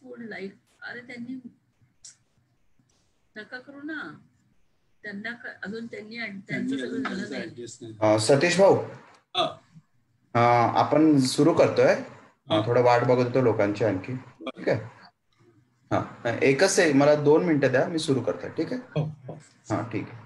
Peaceful life. अरे त्यांनी नका करू ना, त्यांना अजून त्यांनी त्यांचं सगळं झालं नाही. सतीश भाऊ, आपण सुरू करतोय. थोडं वाट बघत होतो लोकांची आणखी. ठीक आहे. हा, एकच आहे, मला 2 मिनिटं द्या, मी सुरू करतोय. ठीक आहे. हा, ठीक आहे.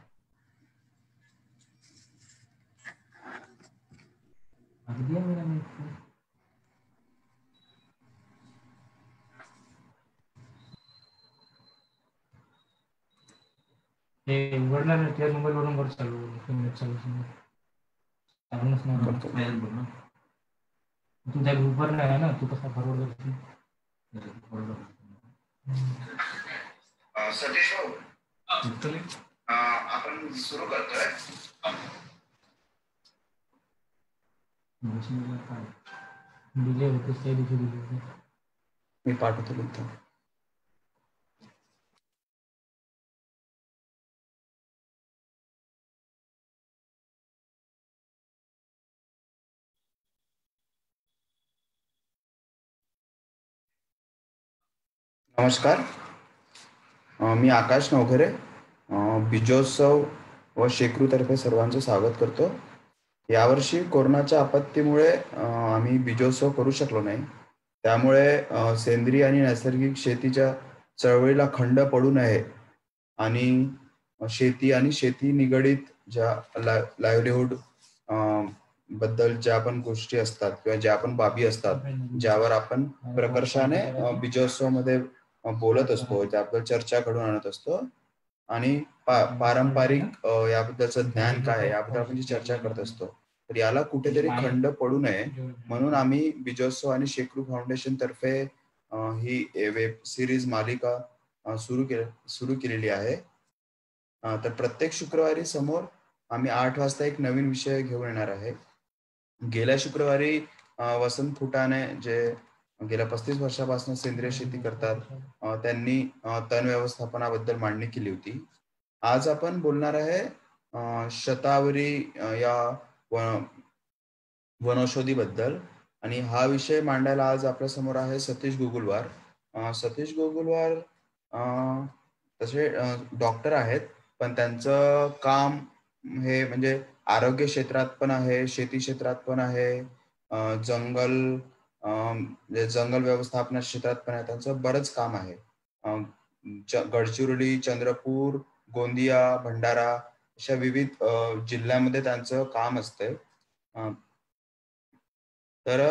उघडला ना त्या मोबाईल वरून वर चालू तुझ्या ग्रुपवर नाही आहे ना, तू कसा फॉरवर्ड करशील? सतीश भाऊ, आपण सुरू करतोय. डिले होते त्या दिवशी डिले होते. मी पाठवतो तुमचं. नमस्कार, मी आकाश नवघरे, बीजोत्सव व शेकरूतर्फे सर्वांचं स्वागत करतो. यावर्षी कोरोनाच्या आपत्तीमुळे आम्ही बीजोत्सव करू शकलो नाही. त्यामुळे सेंद्रिय आणि नैसर्गिक शेतीच्या चळवळीला खंड पडू नये आणि शेती आणि शेती निगडित ज्या लाईव्हलीहूड बद्दल ज्या पण गोष्टी असतात किंवा ज्या पण बाबी असतात, ज्यावर आपण प्रकर्षाने बीजोत्सवामध्ये बोलत असतो, त्याबद्दल चर्चा घडून आणत असतो आणि पारंपरिक याबद्दलचं ज्ञान काय आहे याबद्दल आपण जी चर्चा करत असतो, तर याला कुठेतरी खंड पडू नये म्हणून आम्ही बीजोत्सव आणि शेकरू फाउंडेशन तर्फे ही वेब सिरीज मालिका सुरू केलेली आहे. तर प्रत्येक शुक्रवारी समोर आम्ही 8 वाजता एक नवीन विषय घेऊन येणार आहे. गेल्या शुक्रवारी वसंत फुटाणे, जे गेल्या 35 वर्षापासून सेंद्रिय शेती करतात, त्यांनी तण व्यवस्थापनाबद्दल मांडणी केली होती. आज आपण बोलणार आहे शतावरी या वनौषधी बद्दल, आणि हा विषय मांडायला आज आपल्या समोर आहे सतीश गुगुलवार. सतीश गुगुलवार तसे डॉक्टर आहेत, पण त्यांचं काम हे म्हणजे आरोग्य क्षेत्रात पण आहे, शेती क्षेत्रात पण आहे, जंगल व्यवस्थापना क्षेत्रात पण आहे. त्यांचं बरंच काम आहे. गडचिरोली, चंद्रपूर, गोंदिया, भंडारा अशा विविध जिल्ह्यामध्ये त्यांचं काम असते. तर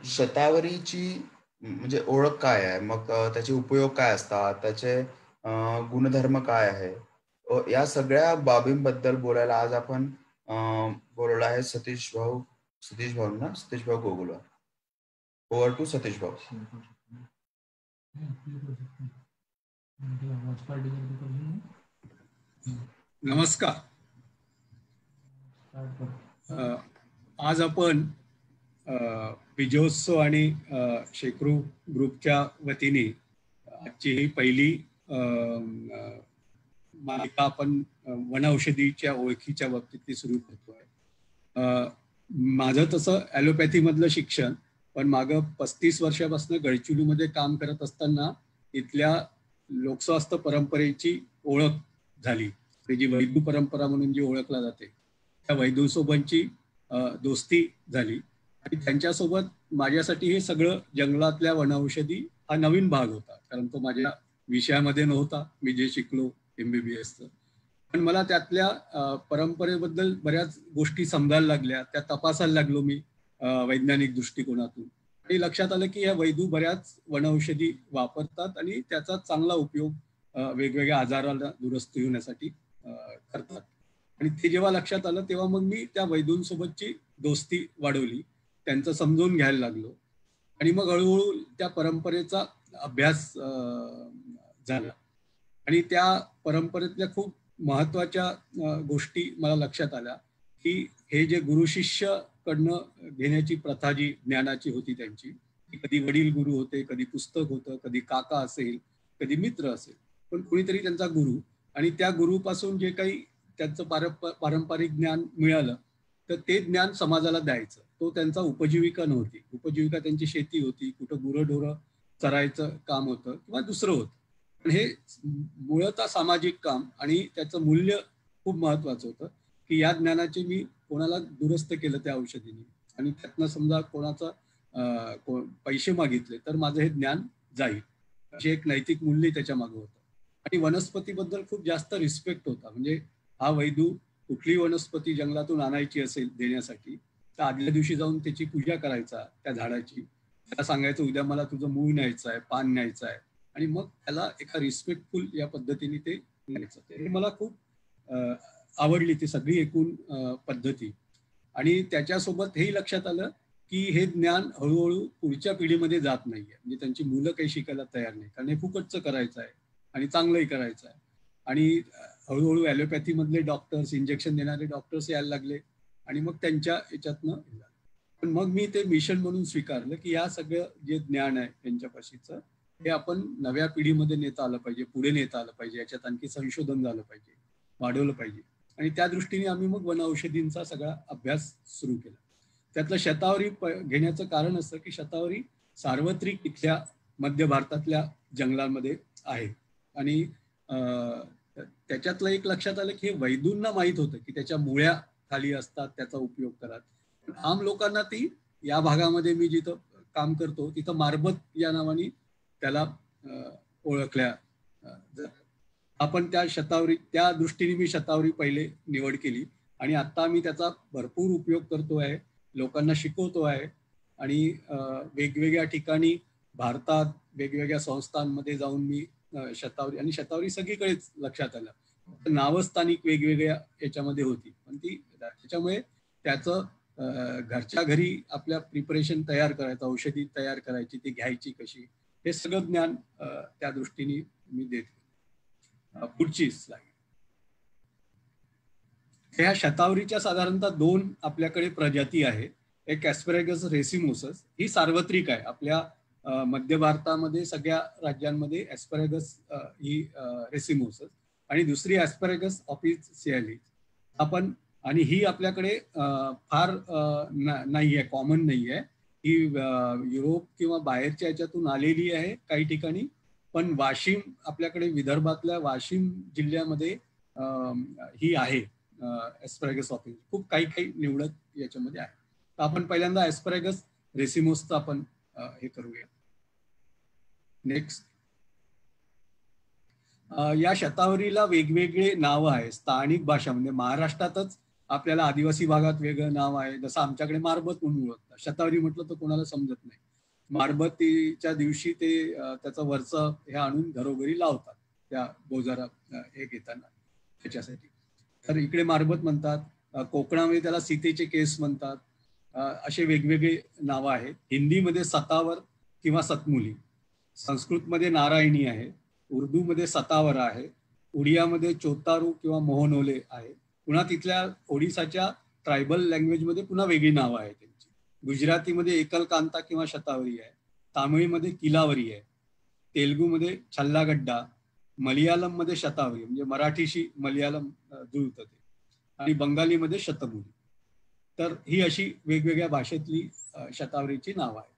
शतावरीची म्हणजे ओळख काय आहे, मग त्याचे उपयोग काय असतात, त्याचे गुणधर्म काय आहे, या सगळ्या बाबींबद्दल बोलायला आज आपण बोलवलं आहे सतीश भाऊ गुगुलवार. ओव्हर टू सतीश भाऊ. नमस्कार. आज आपण बीजोत्सव आणि शेकरू ग्रुपच्या वतीने आजची ही पहिली मालिका आपण वनौषधीच्या ओळखीच्या बाबतीतली सुरू करतोय. माझं तसं ॲलोपॅथीमधलं शिक्षण, पण मागं 35 वर्षापासून गडचिरोलीमध्ये काम करत असताना इथल्या लोकस्वास्थ्य परंपरेची ओळख झाली. जी वैदू परंपरा म्हणून जी ओळखला जाते, त्या वैदूसोबतची दोस्ती झाली आणि त्यांच्यासोबत माझ्यासाठी हे सगळं जंगलातल्या वनौषधी हा नवीन भाग होता, कारण तो माझ्या विषयामध्ये नव्हता, मी जे शिकलो MBBSचं. पण मला त्यातल्या परंपरेबद्दल बऱ्याच गोष्टी समजायला लागल्या, त्या तपासायला लागलो मी वैज्ञानिक दृष्टिकोनातून. आणि लक्षात आलं की या वैदू बऱ्याच वनौषधी वापरतात आणि त्याचा चांगला उपयोग वेगवेगळ्या आजाराला दुरुस्ती होण्यासाठी करतात. आणि ते जेव्हा लक्षात आलं तेव्हा मग मी त्या वैदूंसोबतची दोस्ती वाढवली, त्यांचं समजून घ्यायला लागलो आणि मग हळूहळू त्या परंपरेचा अभ्यास झाला. आणि त्या परंपरेतल्या खूप महत्वाच्या गोष्टी मला लक्षात आल्या की हे जे गुरु शिष्य कडनं घेण्याची प्रथा जी ज्ञानाची होती त्यांची, कधी वडील गुरु होते, कधी पुस्तक होतं, कधी काका असेल, कधी मित्र असेल, पण कुणीतरी त्यांचा गुरु, आणि त्या गुरुपासून जे काही त्यांचं पारंपरिक ज्ञान मिळालं तर ते ज्ञान समाजाला द्यायचं. तो त्यांचा उपजीविका नव्हती. उपजीविका त्यांची शेती होती, कुठं गुरंढोरं चरायचं काम होतं किंवा दुसरं होतं. पण हे मूळतः सामाजिक काम आणि त्याचं मूल्य खूप महत्वाचं होतं की या ज्ञानाचे मी कोणाला दुरुस्त केलं त्या औषधीने आणि त्यातनं समजा कोणाचा पैसे मागितले तर माझं हे ज्ञान जाईल, अशी एक नैतिक मूल्य त्याच्या मागे होतं. आणि वनस्पतीबद्दल खूप जास्त रिस्पेक्ट होता. म्हणजे हा वैदू कुठली वनस्पती जंगलातून आणायची असेल देण्यासाठी तर आदल्या दिवशी जाऊन त्याची पूजा करायचा त्या झाडाची, त्याला सांगायचं उद्या मला तुझं मूळ न्यायचं आहे, पान न्यायचं आहे आणि मग त्याला एका रिस्पेक्टफुल या पद्धतीने ते न्यायचं. ते मला खूप आवडली ती सगळी एकूण पद्धती. आणि त्याच्यासोबत हेही लक्षात आलं की हे ज्ञान हळूहळू पुढच्या पिढीमध्ये जात नाहीये. म्हणजे त्यांची मुलं काही शिकायला तयार नाही, कारण हे फुकटचं करायचं आहे आणि चांगलंही करायचं आहे. आणि हळूहळू ॲलोपॅथीमधले डॉक्टर्स, इंजेक्शन देणारे डॉक्टर्स यायला लागले आणि मग त्यांच्या याच्यातनं. पण मग मी ते मिशन म्हणून स्वीकारलं की या सगळं जे ज्ञान आहे त्यांच्यापाशीचं हे आपण नव्या पिढीमध्ये नेता आलं पाहिजे, पुढे नेता आलं पाहिजे, याच्यात आणखी संशोधन झालं पाहिजे, वाढवलं पाहिजे. आणि त्या दृष्टीने आम्ही मग वनऔषधींचा सगळा अभ्यास सुरू केला. त्यातलं शतावरी घेण्याचं कारण असं की शतावरी सार्वत्रिक इथल्या मध्य भारतातल्या जंगलांमध्ये आहे. आणि त्याच्यातलं एक लक्षात आलं की हे वैदूंना माहीत होतं की त्याच्या मुळ्या खाली असतात, त्याचा उपयोग करा. पण आम लोकांना ती या भागामध्ये मी जिथं काम करतो तिथं मारबत या नावाने त्याला ओळखल्या. आपण त्या शतावरी त्या दृष्टीने मी शतावरी पहिले निवड केली आणि आता मी त्याचा भरपूर उपयोग करतो आहे, लोकांना शिकवतो आहे. आणि वेगवेगळ्या ठिकाणी भारतात वेगवेगळ्या संस्थांमध्ये जाऊन मी शतावरी, आणि शतावरी सगळीकडेच लक्षात आलं, नावं स्थानिक वेगवेगळ्या याच्यामध्ये होती, पण ती त्याच्यामुळे त्याचं घरच्या घरी आपल्या प्रिपरेशन तयार करायचं, औषधी तयार करायची, ती घ्यायची कशी, हे सगळं ज्ञान त्या दृष्टीने मी देतो. पुढची स्लाइड. ह्या शतावरीच्या साधारणतः 2 आपल्याकडे प्रजाती आहेत. एक ॲस्परॅगस रेसिमोसस, ही सार्वत्रिक आहे आपल्या मध्य भारतामध्ये सगळ्या राज्यांमध्ये. ॲस्परॅगस ही रेसिमोसस, आणि दुसरी ॲस्परॅगस ऑफिसियालिस आपण, आणि ही आपल्याकडे फार नाही आहे, कॉमन नाही आहे. ही युरोप किंवा बाहेरच्या याच्यातून आलेली आहे काही ठिकाणी. पण वाशिम, आपल्याकडे विदर्भातल्या वाशिम जिल्ह्यामध्ये ही आहे ॲस्परॅगस ऑफिस, खूप काही काही निवडक याच्यामध्ये आहे. तर आपण पहिल्यांदा ॲस्परॅगस रेसिमोसचं आपण हे करूया. नेक्स्ट. या शतावरीला वेगवेगळे नावं आहे स्थानिक भाषा, म्हणजे महाराष्ट्रातच आपल्याला आदिवासी भागात वेगळं नाव आहे, जसं आमच्याकडे मारबत म्हणून ओळखतात. शतावरी म्हटलं तर कोणाला समजत नाही. मारबतीच्या दिवशी ते त्याचं वरचं हे आणून घरोघरी लावतात त्या बोजारा हे घेताना त्याच्यासाठी. तर इकडे मारबत म्हणतात, कोकणामध्ये त्याला सीतेचे केस म्हणतात. असे वेगवेगळे नावं आहेत. हिंदीमध्ये सतावर किंवा सतमुली, संस्कृतमध्ये नारायणी आहे, उर्दूमध्ये सतावर आहे, उडियामध्ये चोतारू किंवा मोहनोले आहे. पुन्हा तिथल्या ओडिसाच्या ट्रायबल लँग्वेजमध्ये पुन्हा वेगळी नावं आहेत त्यांची. गुजरातीमध्ये एकलकांता किंवा शतावरी आहे, तामिळमध्ये किलावरी आहे, तेलुगूमध्ये छल्लागड्डा, मलयालममध्ये शतावरी, म्हणजे मराठीशी मलयालम जुळतं ते, आणि बंगालीमध्ये शतमुली. तर ही अशी वेगवेगळ्या भाषेतली शतावरीची नावं आहेत.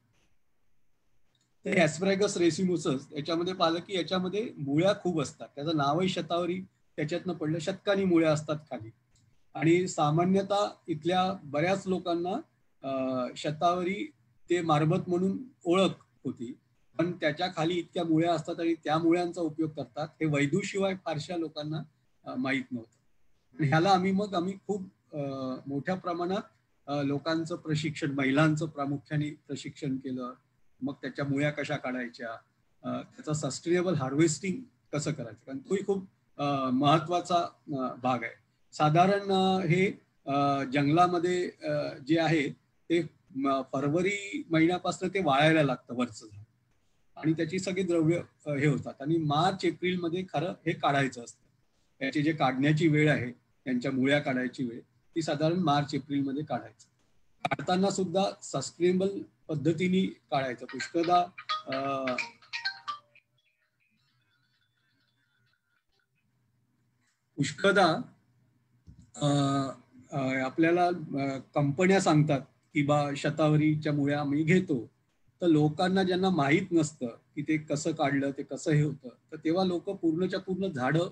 तर ॲस्परॅगस रेसिमोसस याच्यामध्ये पाहिलं की याच्यामध्ये मुळ्या खूप असतात. त्याचं नावही शतावरी त्याच्यातनं पडलं, शतकानी मुळ्या असतात खाली. आणि सामान्यतः इथल्या बऱ्याच लोकांना शतावरी ते मारबत म्हणून ओळख होती, पण त्याच्या खाली इतक्या मुळ्या असतात आणि त्या मुळ्यांचा उपयोग करतात हे वैदूशिवाय फारशा लोकांना माहीत नव्हतं. ह्याला आम्ही खूप मोठ्या प्रमाणात लोकांचं प्रशिक्षण, महिलांचं प्रामुख्याने प्रशिक्षण केलं. मग त्याच्या मुळ्या कशा काढायच्या, त्याचं सस्टेनेबल हार्वेस्टिंग कसं करायचं, कारण तोही खूप महत्वाचा भाग आहे. साधारण हे जंगलामध्ये जे आहे ते फरवरी महिन्यापासून ते वाळायला लागतं वरचं झाड, आणि त्याची सगळी द्रव्य हे होतात, आणि मार्च एप्रिलमध्ये खरं हे काढायचं असतं. याची जे काढण्याची वेळ आहे, त्यांच्या मुळ्या काढायची वेळ, ती साधारण मार्च एप्रिलमध्ये काढायचं. काढताना सुद्धा सस्टेनेबल पद्धतीने काढायचं. पुष्कळदा आपल्याला कंपन्या सांगतात की बा शतावरीच्या मुळ्या आम्ही घेतो, तर लोकांना ज्यांना माहीत नसतं की ते कसं काढलं, ते कसं हे होतं, तर तेव्हा लोक पूर्णच्या पूर्ण झाडं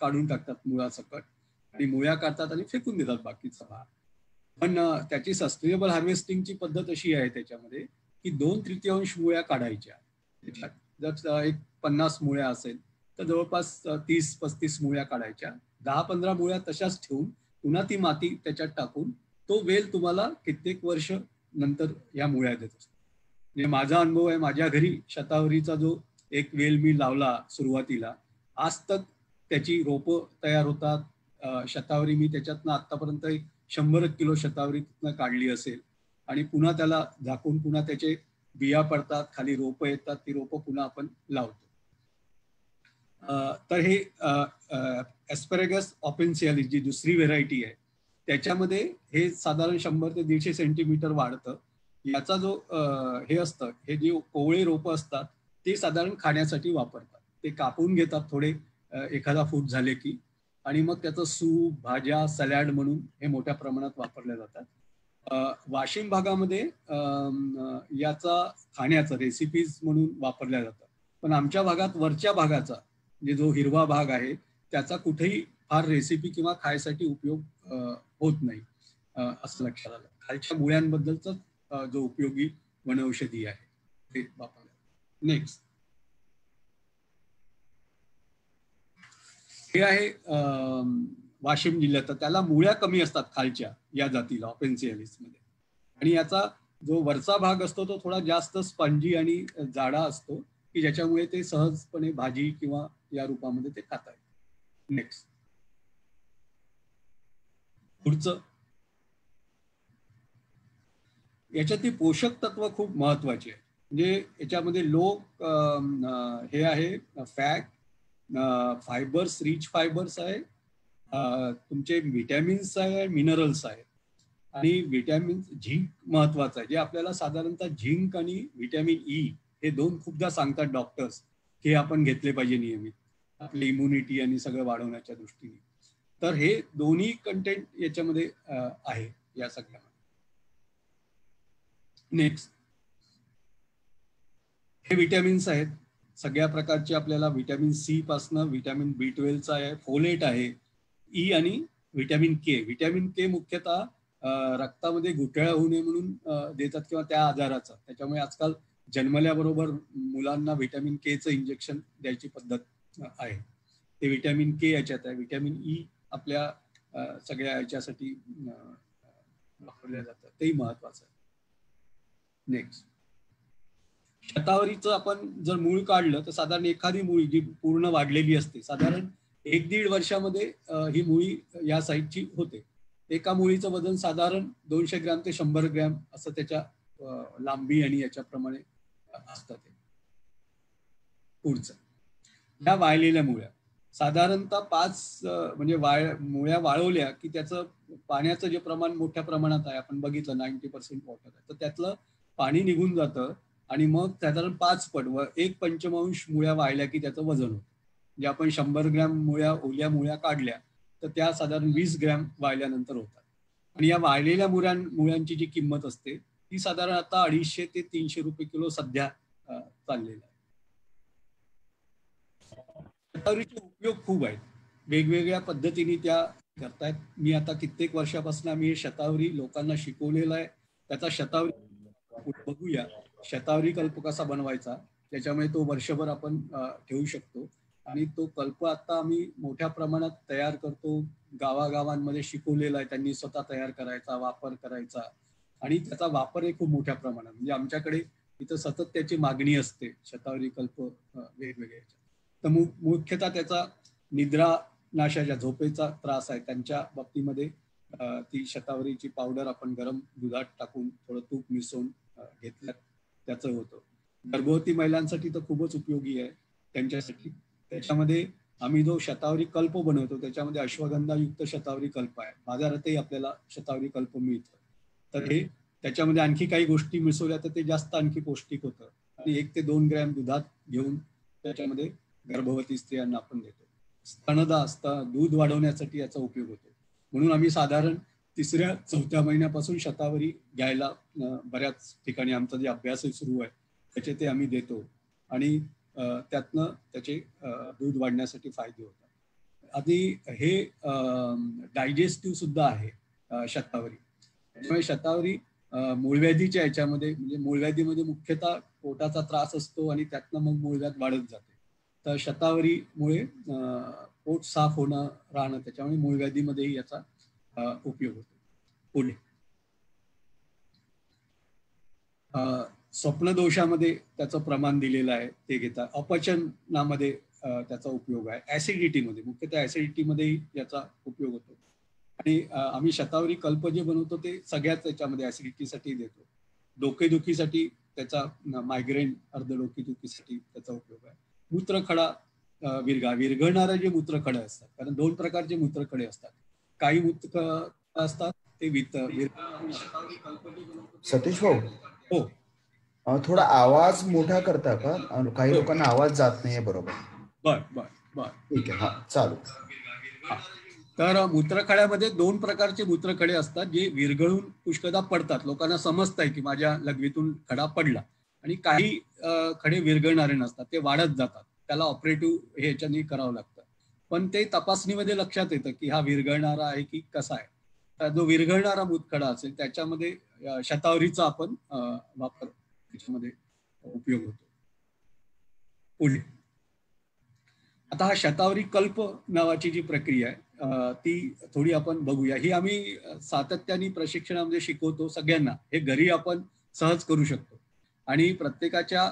काढून टाकतात मुळासकट आणि मुळ्या काढतात आणि फेकून देतात बाकीचा भाग. पण त्याची सस्टेनेबल हार्वेस्टिंगची पद्धत अशी आहे त्याच्यामध्ये की 2/3 मुळ्या काढायच्या. जर एक 50 मुळ्या असेल तर जवळपास 30-35 मुळ्या काढायच्या. 10-15 मुळ्या तशाच ठेवून पुन्हा ती माती त्याच्यात टाकून तो वेल तुम्हाला कित्येक वर्ष नंतर या मुळ्या देत असतो. म्हणजे माझा अनुभव आहे, माझ्या घरी शतावरीचा जो एक वेल मी लावला सुरुवातीला, आज तक त्याची रोपं तयार होतात. शतावरी मी त्याच्यातनं आतापर्यंत 100 किलो शतावरी तिथनं काढली असेल आणि पुन्हा त्याला झाकून पुन्हा त्याचे बिया पडतात, खाली रोपं येतात, ती रोपं पुन्हा आपण लावतो. तर हे ॲस्पॅरेगस ऑपेन्सियालिस जी दुसरी व्हेरायटी आहे त्याच्यामध्ये हे साधारण 100 ते 150 सेंटीमीटर वाढतं. याचा जो हे असतं, हे जे कोवळे रोपं असतात ते साधारण खाण्यासाठी वापरतात. ते कापून घेतात थोडे 1 फूट झाले की, आणि मग त्याचं सूप, भाज्या, सलॅड म्हणून हे मोठ्या प्रमाणात वापरल्या जातात. वाशिम भागामध्ये याचा खाण्याचा रेसिपीज म्हणून वापरल्या जातात. पण आमच्या भागात वरच्या भागाचा म्हणजे जो हिरवा भाग आहे त्याचा कुठेही फार रेसिपी किंवा खायसाठी उपयोग होत नाही, असं लक्षात आलं. खालच्या मुळ्यांबद्दलचा जो उपयोगी वनौषधी आहे ते वापरलं. नेक्स्ट हे आहे वाशिम जिल्ह्यात. तर त्याला मुळ्या कमी असतात खालच्या या जातीला ऑपेन्सियालिस मध्ये, आणि याचा जो वरचा भाग असतो तो थोडा जास्त स्पंजी आणि जाडा असतो की ज्याच्यामुळे ते सहजपणे भाजी किंवा या रूपामध्ये ते खाता येईल. नेक्स्ट पुढचं, याच्यातली पोषक तत्व खूप महत्वाची आहे. म्हणजे याच्यामध्ये हे आहे फॅट, फायबर्स, रिच फायबर्स आहे, तुमचे विटॅमिन्स आहे, मिनरल्स आहे. आणि विटॅमिन्स, झिंक महत्वाचं आहे, जे आपल्याला साधारणतः झिंक आणि विटॅमिन ई हे 2 खूपदा सांगतात डॉक्टर्स हे आपण घेतले पाहिजे नियमित आपली इम्युनिटी आणि सगळं वाढवण्याच्या दृष्टीने. तर हे दोन्ही कंटेंट याच्यामध्ये आहे या सगळ्यामध्ये. नेक्स्ट हे विटॅमिन्स आहेत सगळ्या प्रकारचे. आपल्याला विटॅमिन सी पासनं विटॅमिन B12 आहे, फोलेट आहे, ई आणि विटॅमिन के. विटॅमिन के मुख्यतः रक्तामध्ये गुठळ्या होऊ नये म्हणून देतात किंवा त्या आजाराचा. त्याच्यामुळे आजकाल जन्मल्याबरोबर मुलांना विटॅमिन केचं इंजेक्शन द्यायची पद्धत आहे. ते विटॅमिन के याच्यात आहे. विटॅमिन ई आपल्या सगळ्या याच्यासाठी वापरल्या जातात, तेही महत्वाचं आहे. नेक्स्ट शतावरीचं आपण जर मूळ काढलं तर साधारण एखादी मुळी जी पूर्ण वाढलेली असते साधारण 1-1.5 वर्षामध्ये ही मुळी या साईजची होते. एका मुळीचं वजन साधारण 200 ग्रॅम ते 100 ग्रॅम असं त्याच्या लांबी आणि याच्याप्रमाणे असतात. पुढचं, ह्या वाळलेल्या मुळ्या साधारणतः 5 म्हणजे मुळ्या वाळवल्या की त्याचं पाण्याचं जे प्रमाण मोठ्या प्रमाणात आहे, आपण बघितलं 90% वॉटर आहे, तर त्यातलं पाणी निघून जातं आणि मग साधारण 5 पट 1/5 मुळ्या वाळल्या की त्याचं वजन होतं. म्हणजे आपण 100 ग्रॅम ओल्या मुळ्या काढल्या तर त्या साधारण 20 ग्रॅम वाळल्यानंतर होतात. आणि या वाळलेल्या मुळ्यांची जी किंमत असते ती साधारण आता 250 ते 300 रुपये किलो सध्या चाललेला आहे. शतावरीचे उपयोग खूप आहेत, वेगवेगळ्या पद्धतीने त्या करतायत. मी आता कित्येक वर्षापासून आम्ही हे शतावरी लोकांना शिकवलेलं आहे. त्याचा शतावरी बघूया, शतावरी कल्प कसा बनवायचा, त्याच्यामुळे तो वर्षभर आपण ठेवू शकतो. आणि तो कल्प आता आम्ही मोठ्या प्रमाणात तयार करतो, गावागावांमध्ये शिकवलेला आहे, त्यांनी स्वतः तयार करायचा, वापर करायचा, आणि त्याचा वापर खूप मोठ्या प्रमाणात. म्हणजे आमच्याकडे इथं सतत त्याची मागणी असते शतावरी कल्प वेगवेगळ्या. तर मुख्यतः त्याचा निद्रा नाशाच्या झोपेचा त्रास आहे त्यांच्या बाबतीमध्ये ती शतावरीची पावडर आपण गरम दुधात टाकून थोडं तूप मिसळून घेतल्यात त्याचं होतं. गर्भवती महिलांसाठी तर खूपच उपयोगी आहे त्यांच्यासाठी. त्याच्यामध्ये आम्ही जो शतावरी कल्प बनवतो त्याच्यामध्ये अश्वगंधायुक्त शतावरी कल्प आहे, बाजारातही आपल्याला शतावरी कल्प मिळतं. तर हे त्याच्यामध्ये आणखी काही गोष्टी मिसळल्या तर ते जास्त आणखी पौष्टिक होतं. आणि 1 ते 2 ग्रॅम दुधात घेऊन त्याच्यामध्ये गर्भवती स्त्रियांना आपण देतो. स्तनदा दूध वाढवण्यासाठी याचा उपयोग होतो. म्हणून आम्ही साधारण 3ऱ्या-4थ्या महिन्यापासून शतावरी घ्यायला बऱ्याच ठिकाणी आमचा जे अभ्यासही सुरू आहे त्याचे ते आम्ही देतो आणि त्यातनं त्याचे दूध वाढण्यासाठी फायदे होतात. आधी हे डायजेस्टिव्ह सुद्धा आहे शतावरी. त्यामुळे शतावरी मूळव्याधीच्या याच्यामध्ये, म्हणजे मूळव्याधीमध्ये मुख्यतः पोटाचा त्रास असतो आणि त्यातनं मग मूळव्याध वाढत जाते. तर शतावरीमुळे पोट साफ होणं राहणं, त्याच्यामुळे मूळव्याधीमध्येही याचा उपयोग होतो. पुढे स्वप्नदोषामध्ये त्याचं प्रमाण दिलेलं आहे, ते घेतात. अपचनामध्ये त्याचा उपयोग आहे. ऍसिडिटीमध्ये, मुख्यतः ऍसिडिटीमध्येही याचा उपयोग होतो. आणि आम्ही शतावरी कल्प जे बनवतो ते सगळ्याच याच्यामध्ये ऍसिडिटीसाठी देतो. डोकेदुखीसाठी त्याचा, मायग्रेन, अर्धडोकेदुखीसाठी त्याचा उपयोग आहे. मूत्रखडा विरघळणारे जे मूत्रखडे असतात, कारण 2 प्रकारचे मूत्रखडे असतात. काही मूत्रखडे असतात ते सतीश भाऊ, हो, थोडा आवाज मोठा करता का? काही लोकांना आवाज जात नाहीये. बरोबर, बर बर बर, ठीक आहे, हा चालू. तर मूत्रखड्यामध्ये 2 प्रकारचे मूत्रखडे असतात जे विरघळून पुष्कळदा पडतात. लोकांना समजतंय की माझ्या लघवीतून खडा पडला. आणि काही खडे विरघळणारे नसतात, ते वाढत जातात. त्याला ऑपरेटिव्ह हे याच्याने करावं लागतं. पण ते तपासणीमध्ये लक्षात येतं की हा विरघळणारा आहे की कसा आहे. तर जो विरघळणारा मूत्रखडा असेल त्याच्यामध्ये शतावरीचा आपण वापर त्याच्यामध्ये उपयोग होतो. पुढे आता हा शतावरी कल्प नावाची जी प्रक्रिया आहे ती थोडी आपण बघूया. ही आम्ही सातत्याने प्रशिक्षणामध्ये शिकवतो सगळ्यांना. हे घरी आपण सहज करू शकतो आणि प्रत्येकाच्या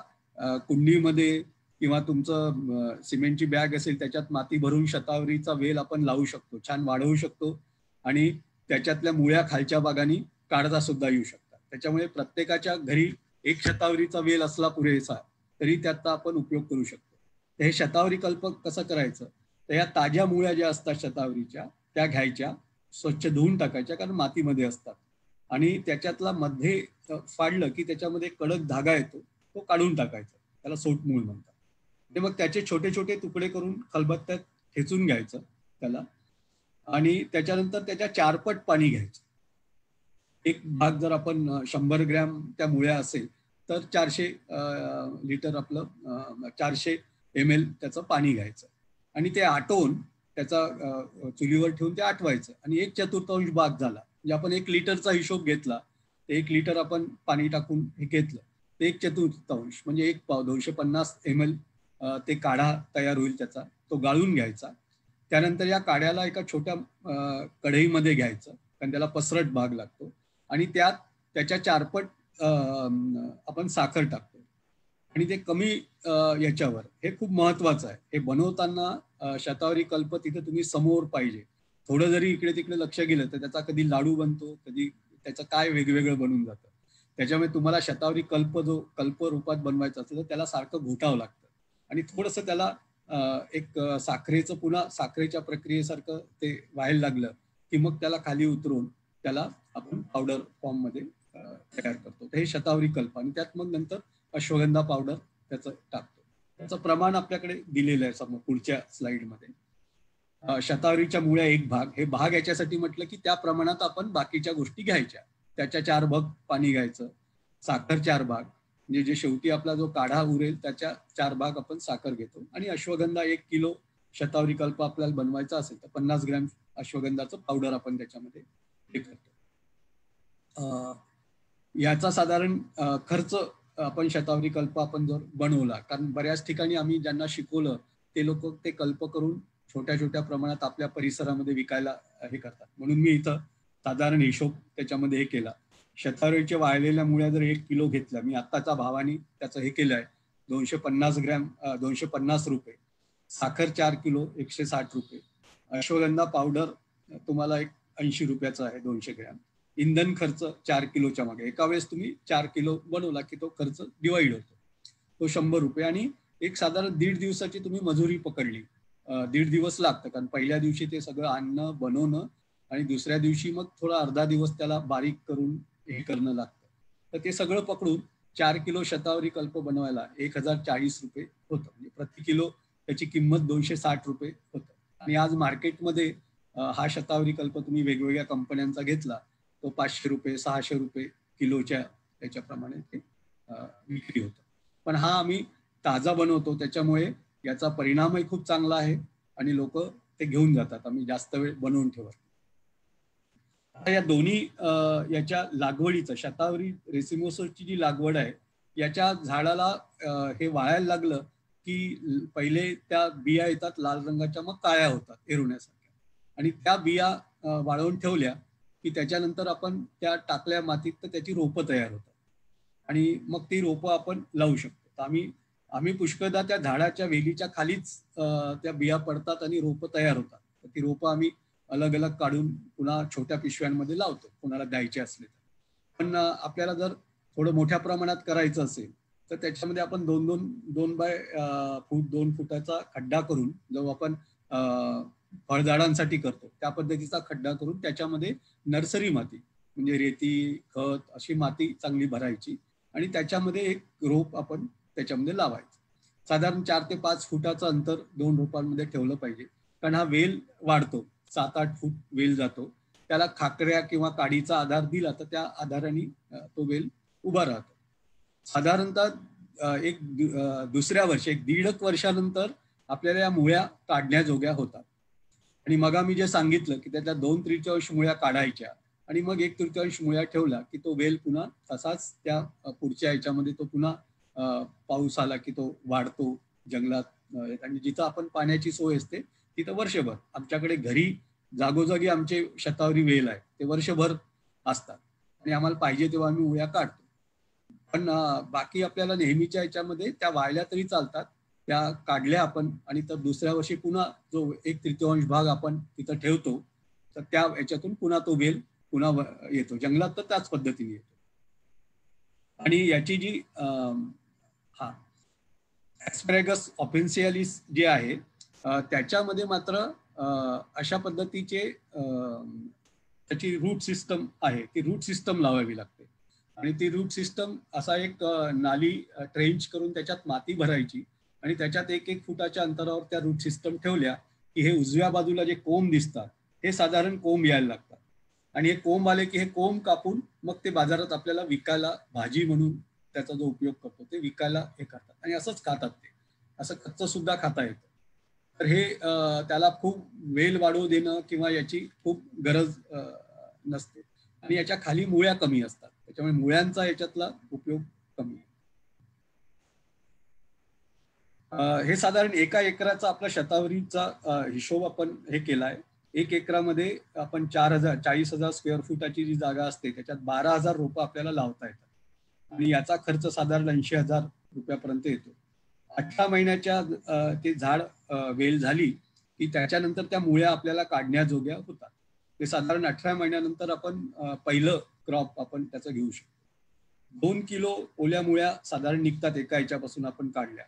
कुंडीमध्ये किंवा तुमचं सिमेंटची बॅग असेल त्याच्यात माती भरून शतावरीचा वेल आपण लावू शकतो, छान वाढवू शकतो आणि त्याच्यातल्या मुळ्या खालच्या भागाने काढता सुद्धा येऊ शकतात. त्याच्यामुळे प्रत्येकाच्या घरी एक शतावरीचा वेल असला पुरेसा तरी त्याचा आपण उपयोग करू शकतो. हे शतावरी कल्प कसं करायचं, तर या ताज्या मुळ्या ज्या असतात शतावरीच्या त्या घ्यायच्या, स्वच्छ धुवून टाकायच्या, कारण मातीमध्ये असतात. आणि त्याच्यातला मध्ये फाडलं की त्याच्यामध्ये कडक धागा येतो, तो काढून टाकायचा, त्याला सोटमूळ म्हणतात. ते मग त्याचे छोटे छोटे तुकडे करून खलबत्त्यात ठेचून घ्यायचं त्याला आणि त्याच्यानंतर त्याच्या 4 पट पाणी घ्यायचं. एक भाग जर आपण 100 ग्रॅम त्या मुळ्या असेल तर 400 लिटर आपलं 400 ml त्याचं पाणी घ्यायचं आणि ते आटवून त्याचा चुलीवर ठेवून ते आटवायचं. आणि 1/4 भाग झाला, म्हणजे आपण 1 लिटरचा हिशोब घेतला, 1 लिटर आपण पाणी टाकून हे घेतलं, ते 1/4 म्हणजे 1 पाव 250 ml ते काढा तयार होईल त्याचा, तो गाळून घ्यायचा. त्यानंतर या काढ्याला एका छोट्या कढईमध्ये घ्यायचं, कारण त्याला पसरट भाग लागतो, आणि त्याच्या 4 पट आपण साखर टाकतो. आणि ते कमी याच्यावर, हे खूप महत्वाचं आहे. हे बनवताना शतावरी कल्प तिथे तुम्ही समोर पाहिजे. थोडं जरी इकडे तिकडे लक्ष गेलं तर त्याचा कधी लाडू बनतो, कधी त्याचं काय वेगवेगळं बनून जातं. त्याच्यामुळे तुम्हाला शतावरी कल्प जो कल्प रूपात बनवायचा असेल तर त्याला सारखं घोटावं लागतं आणि थोडंसं त्याला एक साखरेचं पुन्हा साखरेच्या प्रक्रियेसारखं ते व्हायला लागलं की मग त्याला खाली उतरून त्याला आपण पावडर फॉर्म मध्ये तयार करतो. हे शतावरी कल्प. आणि त्यात मग नंतर अश्वगंधा पावडर त्याचं टाकतो. त्याचं प्रमाण आपल्याकडे दिलेलं आहे समोर पुढच्या स्लाइडमध्ये. शतावरीच्या मुळ्या 1 भाग, हे भाग याच्यासाठी म्हटलं की त्या प्रमाणात आपण बाकीच्या गोष्टी घ्यायच्या. त्याच्या 4 भाग पाणी घ्यायचं, साखर 4 भाग, म्हणजे जे शेवटी आपला जो काढा उरेल त्याच्या 4 भाग आपण साखर घेतो. आणि अश्वगंधा 1 किलो शतावरी कल्प आपल्याला बनवायचा असेल तर 50 ग्रॅम अश्वगंधाचं पावडर आपण त्याच्यामध्ये हे करतो. याचा साधारण खर्च आपण शतावरी कल्प आपण जर बनवला, कारण बऱ्याच ठिकाणी आम्ही ज्यांना शिकवलं ते लोक ते कल्प करून छोट्या छोट्या प्रमाणात आपल्या परिसरामध्ये विकायला हे करतात. म्हणून मी इथं साधारण हिशोब त्याच्यामध्ये हे केला. शतावरीच्या वाळलेल्या मुळ्या जर 1 किलो घेतल्या, मी आत्ताचा भावाने त्याचं हे केलं आहे, 250 ग्रॅम 250 रुपये, साखर 4 किलो 160 रुपये, अश्वगंधा पावडर तुम्हाला 80 रुपयाचा आहे 200 ग्रॅम, इंधन खर्च 4 किलोच्या मागे, एका वेळेस तुम्ही 4 किलो बनवला की तो खर्च डिवाइड होतो, तो 100 रुपये. आणि एक साधारण 1.5 दिवसाची तुम्ही मजुरी पकडली, 1.5 दिवस लागतं, कारण पहिल्या दिवशी ते सगळं आणणं बनवणं आणि दुसऱ्या दिवशी मग थोडा अर्धा दिवस त्याला बारीक करून हे करणं लागतं. तर ते सगळं पकडून 4 किलो शतावरी कल्प बनवायला 1040 रुपये होतं. म्हणजे प्रति किलो त्याची किंमत 260 रुपये होतं. आणि आज मार्केटमध्ये हा शतावरी कल्प तुम्ही वेगवेगळ्या कंपन्यांचा घेतला तो 500 रुपये 600 रुपये किलोच्या त्याच्याप्रमाणे ते विक्री होतं. पण हा आम्ही ताजा बनवतो, त्याच्यामुळे याचा परिणामही खूप चांगला आहे आणि लोक ते घेऊन जातात. आम्ही जास्त वेळ बनवून ठेवत. आता या दोन्ही याच्या लागवडीचं, शतावरी रेसिमोसची जी लागवड आहे, याच्या झाडाला हे वाळायला लागलं की पहिले त्या बिया येतात लाल रंगाच्या, मग काळ्या होतात एरुण्यासारख्या, आणि त्या बिया वाळवून ठेवल्या की त्याच्यानंतर आपण त्या टाकल्या मातीत तर त्याची रोपं तयार होतात आणि मग ती रोपं आपण लावू शकतो. तर आम्ही पुष्कळदा त्या झाडाच्या वेलीच्या खालीच त्या बिया पडतात आणि रोपं तयार होतात. तर ती रोपं आम्ही अलग अलग काढून पुन्हा छोट्या पिशव्यांमध्ये लावतो कोणाला द्यायचे असले तर. पण आपल्याला जर थोडं मोठ्या प्रमाणात करायचं असेल तर त्याच्यामध्ये आपण 2 बाय 2 फुटाचा खड्डा करून, जो आपण फळझाडांसाठी करतो त्या पद्धतीचा खड्डा करून त्याच्यामध्ये नर्सरी माती म्हणजे रेती, खत अशी माती चांगली भरायची आणि त्याच्यामध्ये एक रोप आपण त्याच्यामध्ये लावायचं. साधारण 4 ते 5 फुटाचं अंतर 2 रोपांमध्ये ठेवलं पाहिजे, कारण हा वेल वाढतो, 7-8 फूट वेल जातो. त्याला खाकऱ्या किंवा काडीचा आधार दिला तर त्या आधाराने तो वेल उभा राहतो. साधारणतः दुसऱ्या वर्षी 1.5 वर्षानंतर आपल्याला या मुळ्या काढण्याजोग्या होतात. आणि मग आम्ही जे सांगितलं की त्यातल्या 2/3 मुळ्या काढायच्या आणि मग 1/3 मुळ्या ठेवला की तो वेल पुन्हा तसाच त्या पुढच्या याच्यामध्ये तो पुन्हा पाऊस आला की तो वाढतो जंगलात. आणि जिथं आपण पाण्याची सोय असते तिथं वर्षभर आमच्याकडे घरी जागोजागी आमचे शतावरी वेल आहे, ते वर्षभर असतात आणि आम्हाला पाहिजे तेव्हा आम्ही मुळ्या काढतो. पण बाकी आपल्याला नेहमीच्या याच्यामध्ये त्या वाळल्या तरी चालतात, त्या काढल्या आपण आणि तर दुसऱ्या वर्षी पुन्हा जो 1/3 भाग आपण तिथं ठेवतो तर त्या याच्यातून पुन्हा तो वेल पुन्हा येतो. जंगलात तर त्याच पद्धतीने येतो. आणि याची जी ॲस्पॅरेगस ऑफेन्सियालिस जे आहे त्याच्यामध्ये मात्र अशा पद्धतीचे त्याची रूट सिस्टम आहे, ती रूट सिस्टम लावावी लागते. आणि ती रूट सिस्टम असा एक नाली ट्रेंच करून त्याच्यात माती भरायची आणि त्याच्यात 1-1 फुटाच्या अंतरावर त्या रूट सिस्टम ठेवल्या की हे उजव्या बाजूला जे कोंब दिसतात हे साधारण कोंब यायला लागतात आणि हे कोंब आले की हे कोंब कापून मग ते बाजारात आपल्याला विकायला, भाजी म्हणून त्याचा जो उपयोग करतो ते विकायला हे करतात आणि असंच खातात. ते असं कच्चं सुद्धा खाता येतं. तर हे त्याला खूप वेल वाढवू देणं किंवा याची खूप गरज नसते आणि याच्या खाली मुळ्या कमी असतात, त्याच्यामुळे मुळ्यांचा याच्यातला उपयोग कमी आहे. हे साधारण 1 एकराचा आपला शतावरीचा हिशोब आपण हे केलाय. 1 एकरामध्ये आपण 40,000 स्क्वेअर फुटाची जी जागा असते त्याच्यात 12,000 रोपं आपल्याला लावता येतात आणि याचा खर्च साधारण 80,000 रुपयापर्यंत येतो. 18 महिन्याच्या ते झाड वेल झाली की त्याच्यानंतर त्या मुळ्या आपल्याला काढण्याजोग्या होतात. ते साधारण 18 महिन्यानंतर आपण पहिलं क्रॉप आपण त्याचं घेऊ शकतो. 2 किलो ओल्या मुळ्या साधारण निघतात एका याच्यापासून आपण काढल्या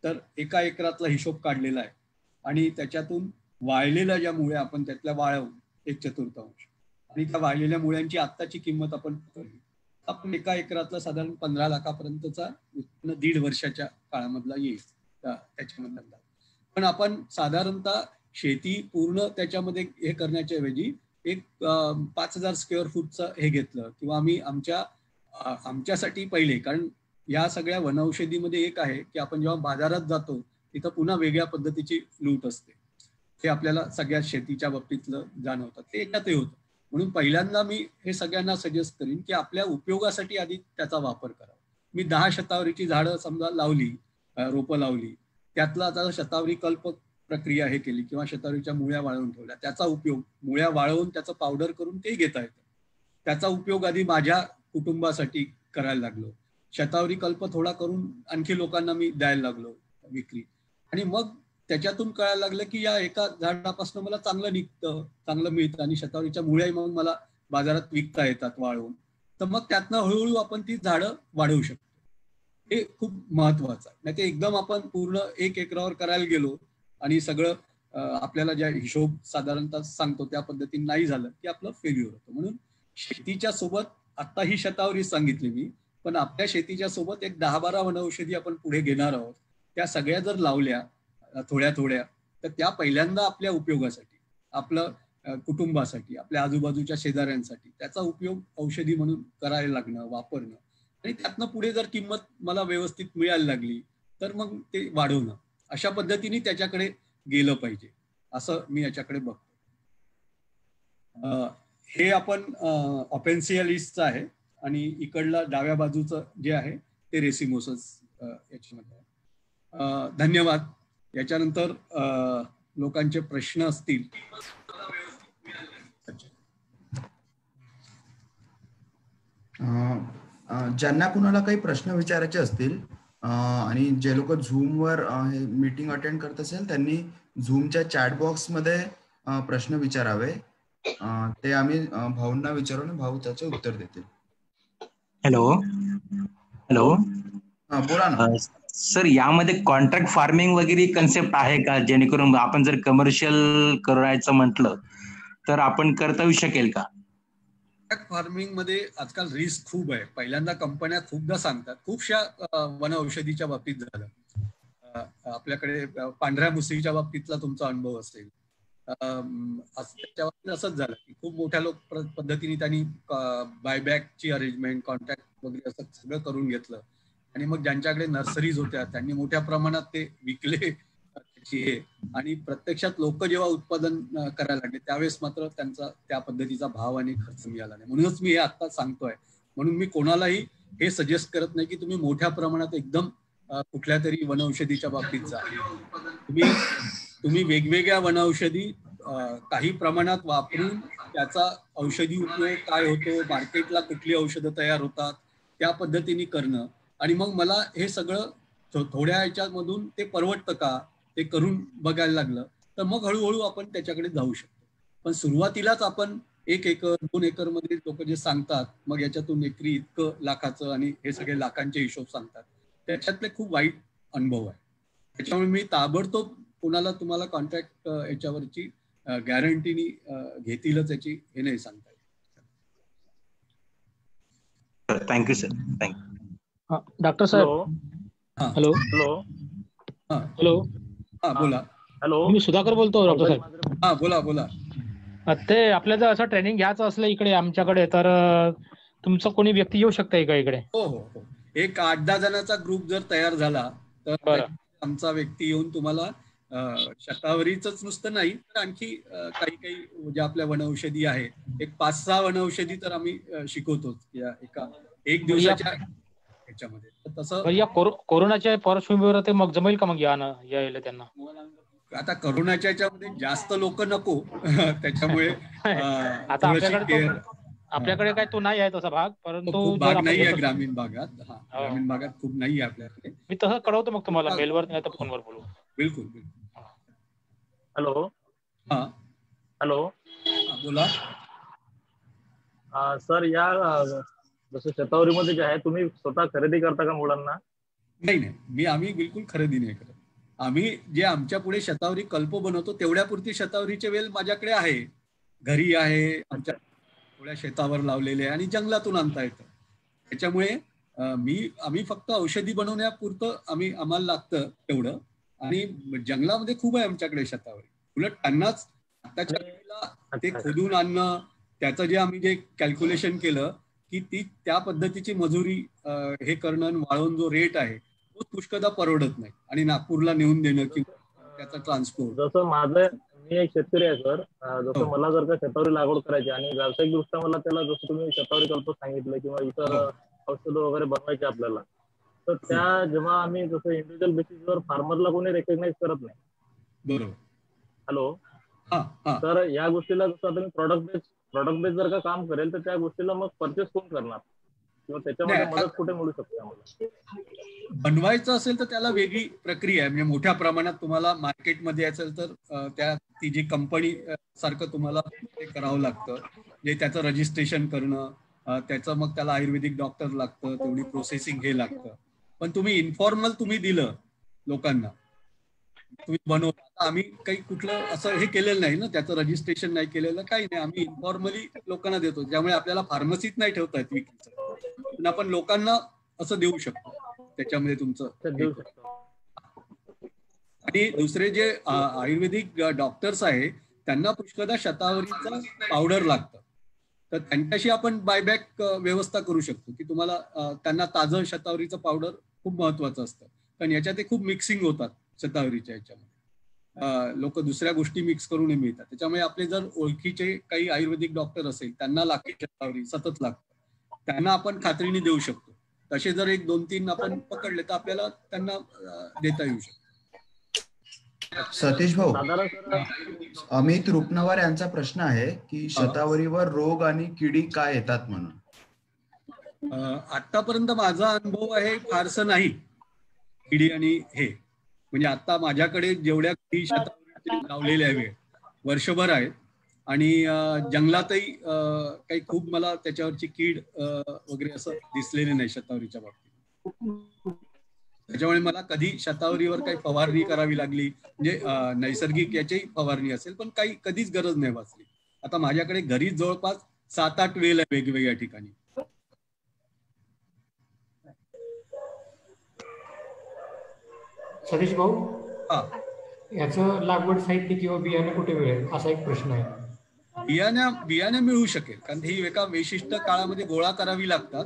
तर. 1 एकरातला हिशोब काढलेला आहे आणि त्याच्यातून वाळलेल्या ज्या मुळ्या आपण त्यातल्या वाळवून 1/4 आणि त्या वाळलेल्या मुळ्यांची आत्ताची किंमत आपण 1 एकरातला साधारण 15 लाखापर्यंतचा उत्पन्न 1.5 वर्षाच्या काळामधला येईल त्याच्यामधला. पण आपण साधारणतः शेती पूर्ण त्याच्यामध्ये हे करण्याच्या ऐवजी एक 5,000 स्क्वेअर फूटचं हे घेतलं किंवा आम्ही आमच्यासाठी पहिले, कारण या सगळ्या वनौषधीमध्ये एक आहे की आपण जेव्हा बाजारात जातो तिथं पुन्हा वेगळ्या पद्धतीची लूट असते, हे आपल्याला सगळ्या शेतीच्या बाबतीतलं जाणवतं, ते याच्यातही होतं. म्हणून पहिल्यांदा मी हे सगळ्यांना सजेस्ट करीन की आपल्या उपयोगासाठी आधी त्याचा वापर करा. मी 10 शतावरीची झाडं समजा लावली, रोपं लावली, त्यातला आता शतावरी कल्प प्रक्रिया हे केली किंवा शतावरीच्या मुळ्या वाळवून ठेवल्या, त्याचा उपयोग मुळ्या वाळवून त्याचं पावडर करून ते घेता येतं. त्याचा उपयोग आधी माझ्या कुटुंबासाठी करायला लागलो. शतावरी कल्प थोडा करून आणखी लोकांना मी द्यायला लागलो विक्री, आणि मग त्याच्यातून कळायला लागलं की या एका झाडापासून मला चांगलं निघतं, चांगलं मिळतं आणि शतावरीच्या मुळ्या मग मला बाजारात विकता येतात वाळवून. तर मग त्यातनं हळूहळू आपण ती झाडं वाढवू शकतो. हे खूप महत्वाचं आहे. नाही ते एकदम आपण पूर्ण 1 एकरावर करायला गेलो आणि सगळं आपल्याला ज्या हिशोब साधारणतः सांगतो त्या पद्धतीने नाही झालं की आपलं फेल्युअर होतं. म्हणून शेतीच्या सोबत आता ही शतावरी सांगितली मी, पण आपल्या शेतीच्या सोबत एक 10-12 वनौषधी आपण पुढे घेणार आहोत. त्या सगळ्या जर लावल्या थोड्या थोड्या तर त्या पहिल्यांदा आपल्या उपयोगासाठी, आपलं कुटुंबासाठी, आपल्या आजूबाजूच्या शेजाऱ्यांसाठी त्याचा उपयोग औषधी म्हणून करायला लागणं, वापरणं, आणि त्यातनं पुढे जर किंमत मला व्यवस्थित मिळायला लागली तर मग ते वाढवणं, अशा पद्धतीने त्याच्याकडे गेलं पाहिजे, असं मी याच्याकडे बघतो. हे आपण ऑपेन्सियालिस्टचं आहे आणि इकडला डाव्या बाजूचं जे आहे ते रेसिमोसस याच्यामध्ये आहे. धन्यवाद. याच्यानंतर लोकांचे प्रश्न असतील. ज्यांना कुणाला काही प्रश्न विचारायचे असतील आणि जे लोक झूमवर हे मीटिंग अटेंड करत असेल त्यांनी झूमच्या चॅट बॉक्समध्ये प्रश्न विचारावे. ते आम्ही भाऊंना विचारून भाऊ त्याचे उत्तर देतील. Hello hello. बोला ना सर, यामध्ये कॉन्ट्रॅक्ट फार्मिंग वगैरे कन्सेप्ट आहे का, जेणेकरून आपण जर कमर्शियल करायचं म्हटलं तर आपण करता येऊ शकेल का? कॉन्ट्रॅक्ट फार्मिंग मध्ये आजकाल रिस्क खूप आहे. पहिल्यांदा कंपन्या खूपदा सांगतात, खूपशा वन औषधीच्या बाबतीत झालं, आपल्याकडे पांढऱ्या मुसळीच्या बाबतीतला तुमचा अनुभव असेल, त्याच्या बाबतीत असंच झालं की खूप मोठ्या पद्धतीने त्यांनी बायबॅकची अरेंजमेंट, कॉन्ट्रॅक्ट वगैरे असं सगळं करून घेतलं आणि मग ज्यांच्याकडे नर्सरीज होत्या त्यांनी मोठ्या प्रमाणात ते विकले आणि प्रत्यक्षात लोक जेव्हा उत्पादन करायला लागले त्यावेळेस मात्र त्यांचा त्या पद्धतीचा भाव आणि खर्च मिळाला नाही. म्हणूनच मी हे आता सांगतोय. म्हणून मी कोणालाही हे सजेस्ट करत नाही की तुम्ही मोठ्या प्रमाणात एकदम कुठल्या तरी वनौषधीच्या बाबतीत जा. तुम्ही वेगवेगळ्या वनौषधी काही प्रमाणात वापरून त्याचा औषधी उपयोग काय होतो, मार्केटला कुठली औषधं तयार होतात त्या पद्धतीने करणं आणि मग मला हे सगळं थोड्या याच्यामधून ते परवडतं का ते करून बघायला लागलं तर मग हळूहळू आपण त्याच्याकडे जाऊ शकतो. पण सुरुवातीलाच आपण 1 एकर 2 एकर मध्ये लोक जे सांगतात मग याच्यातून एकरी इतकं लाखाचं आणि हे सगळे लाखांचे हिशोब सांगतात, त्याच्यातले खूप वाईट अनुभव आहे. त्याच्यामुळे मी ताबडतोब कोणाला तुम्हाला कॉन्ट्रॅक्ट याच्यावरची गॅरंटीनी घेतीलच याची हे नाही सांगता येत. Thank you sir. थँक्यू. डॉक्टर साहेब. Hello hello. हॅलो. हा बोला. हॅलो, मी सुधाकर बोलतो डॉक्टर साहेब. हा बोला बोला. ते आपल्याला जर असं ट्रेनिंग घ्यायचं असलं इकडे आमच्याकडे तर तुमचं कोणी व्यक्ती येऊ शकतं का इकडे? हो हो हो. एक 8-10 जणांचा ग्रुप जर तयार झाला तर आमचा व्यक्ती येऊन तुम्हाला शतावरीच नुसतं नाही तर आणखी काही काही ज्या आपल्या वनौषधी आहे, एक 5-6 वनौषधी तर आम्ही शिकवतो या एक दिवसाच्या ह्याच्यामध्ये. तसं या कोरोनाच्या पार्श्वभूमीवर ते मग जमेल का मग यायला त्यांना? आता करोनाच्या याच्यामध्ये जास्त लोक नको त्याच्यामुळे आता आपल्याकडे काय तो नाही आहे तसा भाग, परंतु भाग नाही आहे ग्रामीण भागात. हा, ग्रामीण भागात खूप नाही आहे आपल्याकडे. मी तसं कळवतो मग तुम्हाला मेलवर नाही तर फोनवर बोलू. बिलकुल बिलकुल. हॅलो. हा हॅलो. बोला. सर, या जसं शतावरीमध्ये जे आहे तुम्ही स्वतः खरेदी करता का मुलांना? नाही, आम्ही बिलकुल खरेदी नाही करत. आम्ही जे आमच्या पुढे शतावरी कल्प बनवतो तेवढ्यापुरती शतावरीचे वेल माझ्याकडे आहे, घरी आहे, आमच्या थोड्या शेतावर लावलेले आणि जंगलातून आणता येतं. त्याच्यामुळे आम्ही फक्त औषधी बनवण्यापुरतं आम्हाला लागतं तेवढं. आणि जंगलामध्ये खूप आहे आमच्याकडे शतावरी. उलट त्यांनाच आताच्या वेळेला ते खोदून आणणं, त्याचं जे आम्ही जे कॅल्क्युलेशन केलं की त्या पद्धतीची मजुरी हे करणं, वाळवून जो रेट आहे तो पुष्कळदा परवडत नाही आणि नागपूरला नेऊन देणं किंवा त्याचा ट्रान्सपोर्ट. जसं मी एक शेतकरी आहे सर. जसं मला जर का शतावरी लागवड करायची आणि व्यावसायिक दृष्ट्या मला त्याला जसं तुम्ही शतावरी कल्प सांगितलं किंवा इतर औषधं वगैरे बनवायचे आपल्याला, तर त्या जेव्हा आम्ही जसं इंडिव्हिज्युअल बेसिसवर फार्मरला कोणी रेकग्नाइज करत नाही. बरोबर. हॅलो. तर या गोष्टीला जसं आता मी प्रॉडक्ट बेस जर का काम करेल तर त्या गोष्टीला मग परचेस कोण करणार किंवा त्याच्यामध्ये मदत कुठे मिळू शकते आम्हाला? बनवायचं असेल तर त्याला वेगळी प्रक्रिया आहे. म्हणजे मोठ्या प्रमाणात तुम्हाला मार्केटमध्ये असेल तर ती जी कंपनी सारखं तुम्हाला ते करावं लागतं. जे त्याचं रजिस्ट्रेशन करणं, त्याचं मग त्याला आयुर्वेदिक डॉक्टर लागतं, तेवढी प्रोसेसिंग हे लागतं. पण तुम्ही इन्फॉर्मल तुम्ही दिलं लोकांना, तुम्ही बनवता. आम्ही काही कुठलं असं हे केलेलं नाही ना, त्याचं रजिस्ट्रेशन नाही केलेलं, काही नाही. आम्ही इन्फॉर्मली लोकांना देतो, ज्यामुळे आपल्याला फार्मसीत नाही ठेवता येत विकायचं, पण आपण लोकांना असं देऊ शकतो. त्याच्यामध्ये तुमचं. आणि दुसरे जे आयुर्वेदिक डॉक्टर्स आहे त्यांना पुष्कळदा शतावरीचं पावडर लागतं. तर त्यांच्याशी आपण बायबॅक व्यवस्था करू शकतो की तुम्हाला त्यांना ताजं शतावरीचं पावडर खूप महत्वाचं असतं, कारण याच्यात ते खूप मिक्सिंग होतात शतावरीच्या याच्यामध्ये, लोक दुसऱ्या गोष्टी मिक्स करून मिळतात. त्याच्यामुळे आपले जर ओळखीचे काही आयुर्वेदिक डॉक्टर असेल, त्यांना लागते शतावरी, सतत लागतं, त्यांना आपण खात्रीने देऊ शकतो. तसे जर 1-2-3 आपण पकडले तर आपल्याला त्यांना देता येऊ शकतो. सतीश भाऊ, साधारण सर अमित रुपनवर यांचा प्रश्न आहे की शतावरीवर रोग आणि किडी काय येतात म्हणून. आतापर्यंत माझा अनुभव आहे फारसं नाही किडी आणि हे, म्हणजे आता माझ्याकडे जेवढ्या किडी शतावरी लावलेल्या आहे वर्षभर आहेत, आणि जंगलातही काही खूप मला त्याच्यावरची कीड वगैरे असं दिसलेले नाही शतावरीच्या बाबतीत. त्याच्यामुळे मला कधी शतावरीवर काही फवारणी करावी लागली, म्हणजे नैसर्गिक याची फवारणी असेल, पण काही कधीच गरज नाही भासली. आता माझ्याकडे घरी जवळपास 7-8 वेल आहे वेगवेगळ्या ठिकाणी. सतीश भाऊ, हा, याचं लागवड साहित्य किंवा बियाणं कुठे मिळेल असा एक प्रश्न आहे. बियाणे मिळू शकेल, कारण ही एका विशिष्ट काळामध्ये गोळा करावी लागतात,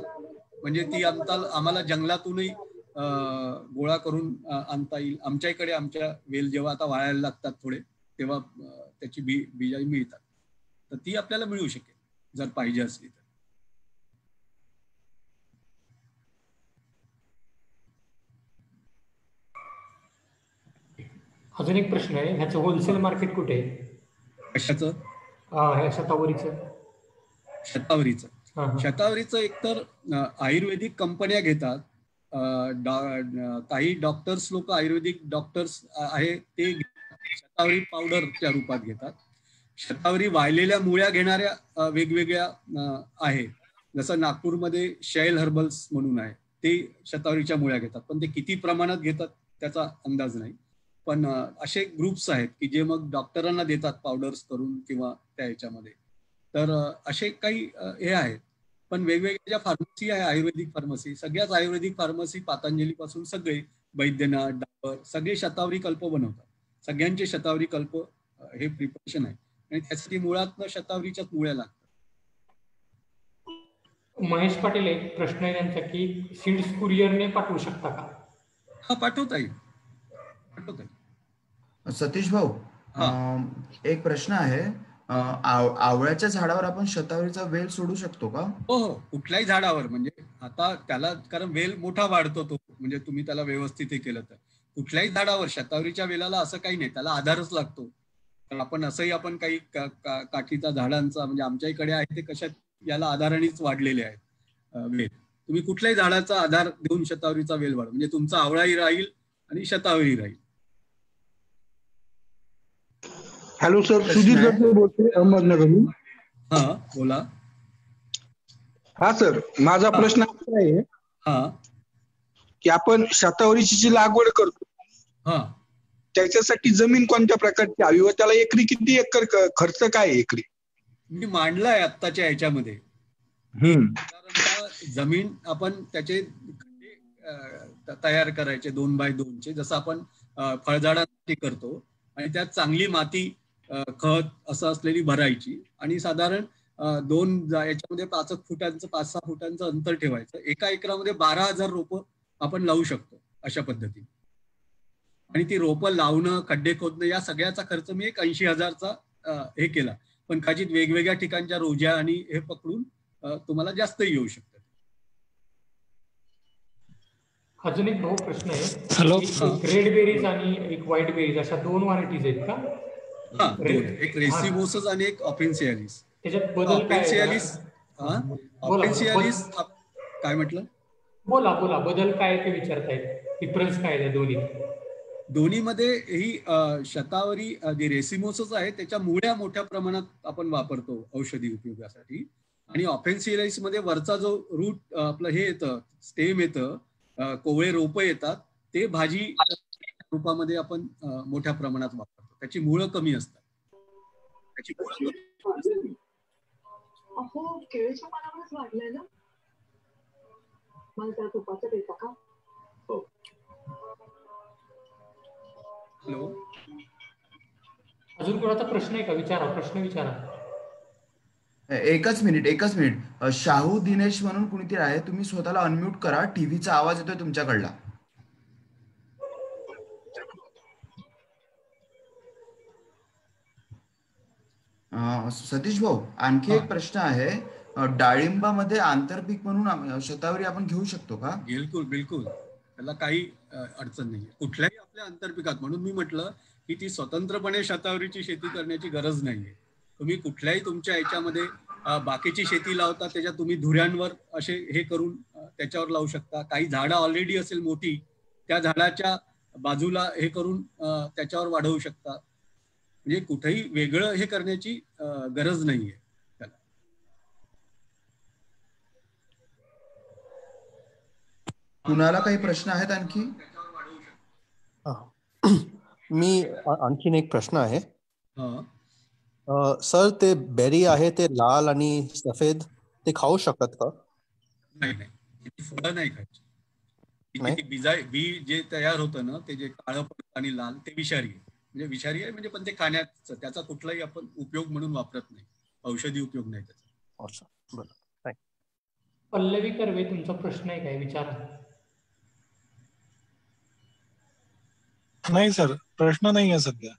म्हणजे ती आम्हाला जंगलातूनही गोळा करून आणता येईल. आमच्या इकडे आमच्या वेल जेव्हा आता वाळायला लागतात थोडे, तेव्हा त्याची बिया मिळतात, तर ती आपल्याला मिळू शकेल जर पाहिजे असली तर. अजून एक प्रश्न आहे, ह्याचं होलसेल मार्केट कुठे आहे? कशाचं? ह्या शतावरीचं. शतावरीचं एकतर आयुर्वेदिक कंपन्या घेतात, काही डॉक्टर्स लोक आयुर्वेदिक डॉक्टर्स आहे ते शतावरी पावडरच्या रूपात घेतात. शतावरी वाळलेल्या मुळ्या घेणाऱ्या वेगवेगळ्या आहे, जसं नागपूरमध्ये शैल हर्बल्स म्हणून आहे, ते शतावरीच्या मुळ्या घेतात, पण ते किती प्रमाणात घेतात त्याचा अंदाज नाही. पण असे ग्रुप्स आहेत की जे मग डॉक्टरांना देतात पावडर्स करून किंवा त्या ह्याच्यामध्ये. तर असे काही हे आहेत. पण वेगवेगळ्या ज्या फार्मसी आहे, आयुर्वेदिक फार्मसी, सगळ्याच आयुर्वेदिक फार्मसी पतंजली पासून सगळे, बैद्यनाथ, डाबर, सगळे शतावरी कल्प बनवतात. सगळ्यांचे शतावरी कल्प हे प्रिपरेशन आहे, आणि त्यासाठी मुळात शतावरीच्याच मुळ्या लागतात. महेश पाटील, एक प्रश्न आहे त्यांचा की सीड्स कुरिअरने पाठवू शकता का? हा, पाठवता येईल. सतीश भाऊ, एक प्रश्न आहे, आवळ्याच्या झाडावर आपण शतावरीचा वेल सोडू शकतो का? हो हो, कुठल्याही झाडावर. म्हणजे आता त्याला, कारण वेल मोठा वाढतो तो, म्हणजे तुम्ही त्याला व्यवस्थित हे केलं तर कुठल्याही झाडावर. शतावरीच्या वेलाला असं काही नाही, त्याला आधारच लागतो. तर आपण असंही आपण काही काठीचा झाडांचा, म्हणजे आमच्या इकडे आहे ते कशा याला आधारानेच वाढलेले आहेत वेल. तुम्ही कुठल्याही झाडाचा आधार देऊन शतावरीचा वेल वाढ, म्हणजे तुमचा आवळाही राहील आणि शतावरी राहील. हॅलो सर, सुजित गडसे बोलते, अहमदनगरहून. हा, बोला. हा सर, माझा प्रश्न असा आहे की आपण शतावरीची जी लागवड करतो, त्याच्यासाठी जमीन कोणत्या प्रकारची हवी व त्याला एकरी किती एकर खर्च काय आहे एकरी? मी मांडलाय आत्ताच्या ह्याच्यामध्ये. जमीन आपण त्याचे तयार करायचे 2x2चे, जसं आपण फळझाडांसाठी करतो, आणि त्यात चांगली माती, खत असं असलेली भरायची, आणि साधारण याच्यामध्ये 5-6 फुटांचं अंतर ठेवायचं. एका एकरामध्ये 12,000 रोपं आपण लावू शकतो अशा पद्धतीने. आणि ती रोपं लावणं, खड्डे खोदणं, या सगळ्याचा खर्च मी एक 80,000चा हे केला. पण कदाचित वेगवेगळ्या ठिकाणच्या रोज्या आणि हे पकडून तुम्हाला जास्तही येऊ शकतं. अजून एक भाऊ प्रश्न आहे, हॅलो, रेड बेरीज आणि एक व्हाईट बेरीज अशा 2 व्हरायटीज आहेत का? हा, एक रेसिमोसस आणि एक ऑफेन्सियालिस. त्याच्यात बदल काय? ऑफेन्सियालिस काय म्हटलं? बोला, बदल काय ते विचारतायत, डिफरन्स काय आहे दोन्ही? दोन्हीमध्ये ही शतावरी जी रेसिमोसस आहे त्याच्या मुळ्या मोठ्या प्रमाणात आपण वापरतो औषधी उपयोगासाठी, आणि ऑफेन्सियालिस मध्ये वरचा जो रूट आपलं हे येतं, स्टेम येतं, कोवळे रोपं येतात, ते भाजी रूपामध्ये आपण मोठ्या प्रमाणात वापरतो. त्याची मुळं कमी असतात. केळीच्या पानावरच वाढलंय ना, मला त्या तुपाचं देता का? हो. हॅलो, अजून कोणाचा प्रश्न आहे का? विचारा, प्रश्न विचारा. एकच मिनिट. शाहू दिनेश म्हणून कुणीतरी आहे, तुम्ही स्वतःला अनम्यूट करा. टीव्हीचा आवाज येतोय तुमच्याकडला. सतीश भाऊ, आणखी एक प्रश्न आहे. डाळिंबामध्ये आंतरपीक म्हणून शतावरी आपण घेऊ शकतो का? बिलकुल. त्याला काही अडचण नाही कुठल्याही आपल्या आंतरपिकात. म्हणून मी म्हटलं की ती स्वतंत्रपणे शतावरीची शेती करण्याची गरज नाहीये. तुम्ही कुठल्याही तुमच्या याच्यामध्ये बाकीची शेती लावता, त्याच्यात तुम्ही धुऱ्यांवर असे हे करून त्याच्यावर लावू शकता. काही झाडं ऑलरेडी असेल मोठी, त्या झाडाच्या बाजूला हे करून त्याच्यावर वाढवू शकता. म्हणजे कुठेही वेगळं हे करण्याची गरज नाहीये त्याला. कुणाला काही प्रश्न आहेत आणखी? मी आणखीन एक प्रश्न आहे सर. ते बेरी आहे ते लाल आणि सफेद, ते खाऊ शकत का? नाही, फळं नाही खायची. बी जे तयार होतं ना, ते जे काळं आणि लाल, ते विषारी आहे. म्हणजे विषारी आहे म्हणजे, पण ते खाण्याचा त्याचा कुठलाही आपण उपयोग म्हणून वापरत नाही. औषधी उपयोग नाही त्याचा. पल्लवी कर्वे, तुमचा प्रश्न आहे काय? विचारा. नाही सर, प्रश्न नाही आहे सध्या.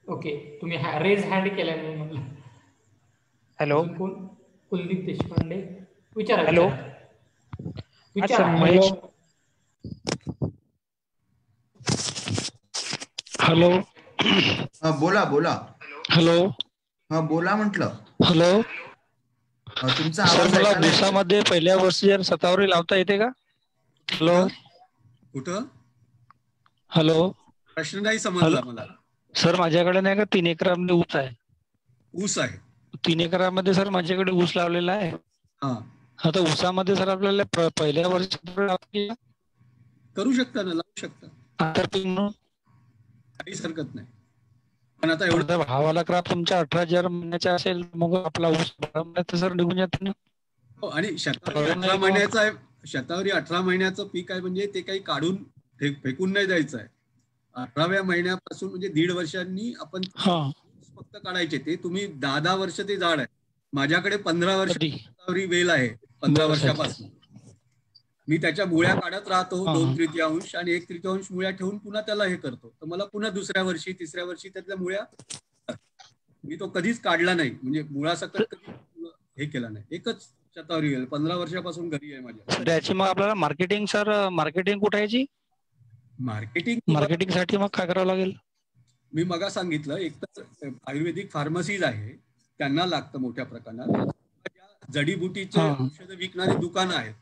ओके, तुम्ही रेज हँड केलाय म्हणून म्हणलं. हॅलो, कुलदीप देशपांडे, विचारा. हॅलो. हॅलो. बोला. हॅलो. बोला म्हटलं. हॅलो. तुमचा सर, आवाज मला दिवसामध्ये पहिल्या वर्षी जर शतावरी लावता येते का? हॅलो. कुठं? हॅलो. प्रश्न नाही समजला मला. सर, माझ्याकडे नाही का 3 एकरामध्ये ऊस आहे. 3 एकरामध्ये सर माझ्याकडे ऊस लावलेला आहे. आता ऊसामध्ये सर आपल्याला पहिल्या वर्षी करू शकता ना, लावू शकता. काहीच हरकत नाही. पण आता एवढा भावाला क्राप तुमच्या 18,000 महिन्याचा असेल, मग आपला ऊस सर निघून जाते ना. आणि शतावरी 18 महिन्याचा आहे. शतावरी 18 महिन्याचं पीक आहे, म्हणजे ते काही काढून फेकून नाही द्यायचं आहे. 18व्या महिन्यापासून म्हणजे 1.5 वर्षांनी आपण फक्त काढायचे. ते तुम्ही 10 वर्ष ते झाड आहे. माझ्याकडे 15 वर्ष शतावरी वेल आहे. 15 वर्षापासून मी त्याच्या मुळ्या काढत राहतो. 2/3 आणि 1/3 मुळ्या ठेवून पुन्हा त्याला हे करतो. तर मला पुन्हा दुसऱ्या वर्षी, तिसऱ्या वर्षी त्यातल्या मुळ्या, मी तो कधीच काढला नाही. म्हणजे मुळासकट कधी हे केलं नाही. एकच शतावरी वेल 15 वर्षापासून घरी आहे माझ्या. त्याची मग आपल्याला मार्केटिंग सर, मार्केटिंग कुठायची? मार्केटिंग साठी मग काय करावं लागेल? मी मगा सांगितलं, एक तर आयुर्वेदिक फार्मसीज आहे, त्यांना लागतं मोठ्या प्रमाणात. जडीबुटीचे औषधं विकणारी दुकानं आहेत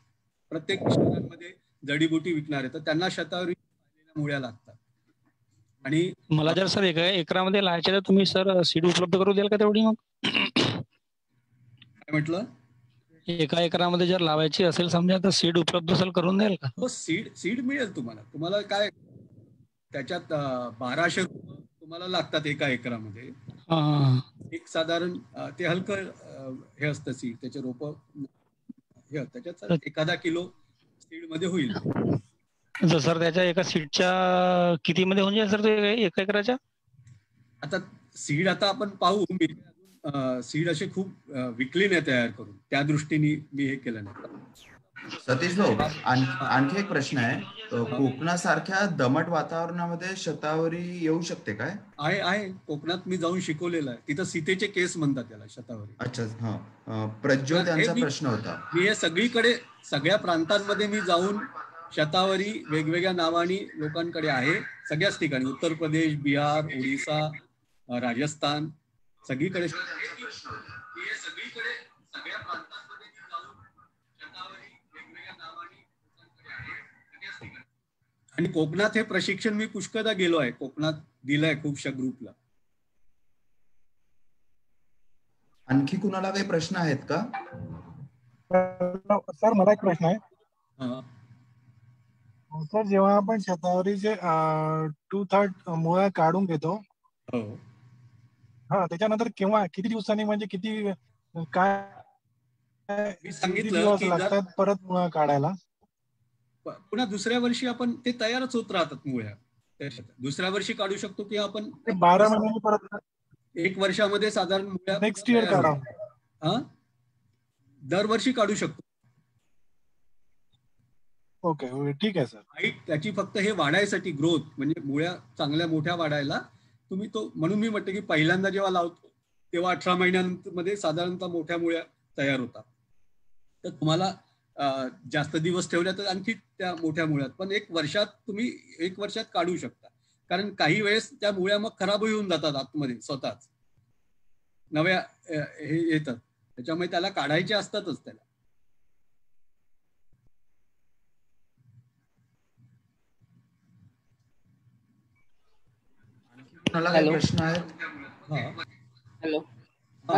प्रत्येक शहरांमध्ये, जडीबुटी विकणारे, तर त्यांना शतावरी मुळ्या लागतात. आणि मला जर सर 1 एकरामध्ये लावायचे तर तुम्ही सर सीड उपलब्ध करू द्याल का तेवढी? मग काय म्हटलं? 1 एकरामध्ये जर लावायची असेल समजा, तर सीड उपलब्ध असेल करून द्याल का? हो, सीड मिळेल तुम्हाला काय त्याच्यात 1200 तुम्हाला लागतात 1 एकरामध्ये. एक साधारण ते हलकं हे असतं सीड, त्याचे रोप हे त्याच्यात 1 किलो सीड मध्ये होईल. सर त्याच्या एका सीडच्या किती मध्ये होऊन जाईल सर ते 1 एकराच्या? आता सीड आपण पाहू. मी सीड असे खूप विकली नाही तयार करून, त्या दृष्टीने मी हे केलं नाही. सतीश भाऊ, आणखी एक प्रश्न आहे. कोकणासारख्या दमट वातावरणामध्ये शतावरी येऊ शकते काय? आहे. कोकणात मी जाऊन शिकवलेलं आहे. तिथं सीतेचे केस म्हणतात त्याला, शतावरी. अच्छा, प्रज्वल त्यांचा प्रश्न होता. मी हे सगळीकडे, सगळ्या प्रांतांमध्ये मी जाऊन शतावरी वेगवेगळ्या नावानी लोकांकडे आहे. सगळ्याच ठिकाणी, उत्तर प्रदेश, बिहार, ओडिसा, राजस्थान, सगळीकडे. आणि कोकणात हे प्रशिक्षण मी पुष्कळदा गेलो आहे. कोकणात दिलंय खूपशा ग्रुपला. आणखी कुणाला काही प्रश्न आहेत का? सर, मला एक प्रश्न आहे. सर, जेव्हा आपण शतावरीचे 2/3 मुळा काढून घेतो, त्याच्यानंतर किती दिवसांनी, म्हणजे किती काय सांगितलं लागतात परत मुळा काढायला? पुन्हा दुसऱ्या वर्षी आपण ते तयारच होत राहतात मुळ्या. दुसऱ्या वर्षी काढू शकतो की आपण 12 महिन्यांनी परत 1 वर्षामध्ये साधारण मुळ्या नेक्स्ट इयर काढा. दरवर्षी काढू शकतो. ओके ठीक आहे सर. हाईट त्याची फक्त हे वाढायसाठी, ग्रोथ म्हणजे मुळ्या चांगल्या मोठ्या वाढायला तुम्ही तो, म्हणून मी म्हटलं की पहिल्यांदा जेव्हा लावतो तेव्हा 18 महिन्यांमध्ये साधारणतः मोठ्या मुळ्या तयार होतात. तर तुम्हाला जास्त दिवस ठेवल्या तर आणखी त्या मोठ्या मुळ्यात, पण 1 वर्षात तुम्ही 1 वर्षात काढू शकता. कारण काही वेळेस त्या मुळ्या मग खराब होऊन जातात आतमध्ये, स्वतःच नव्या हे येतात, त्याच्यामुळे त्याला काढायचे असतातच त्याला. हॅलो प्रश्न आहेत? हॅलो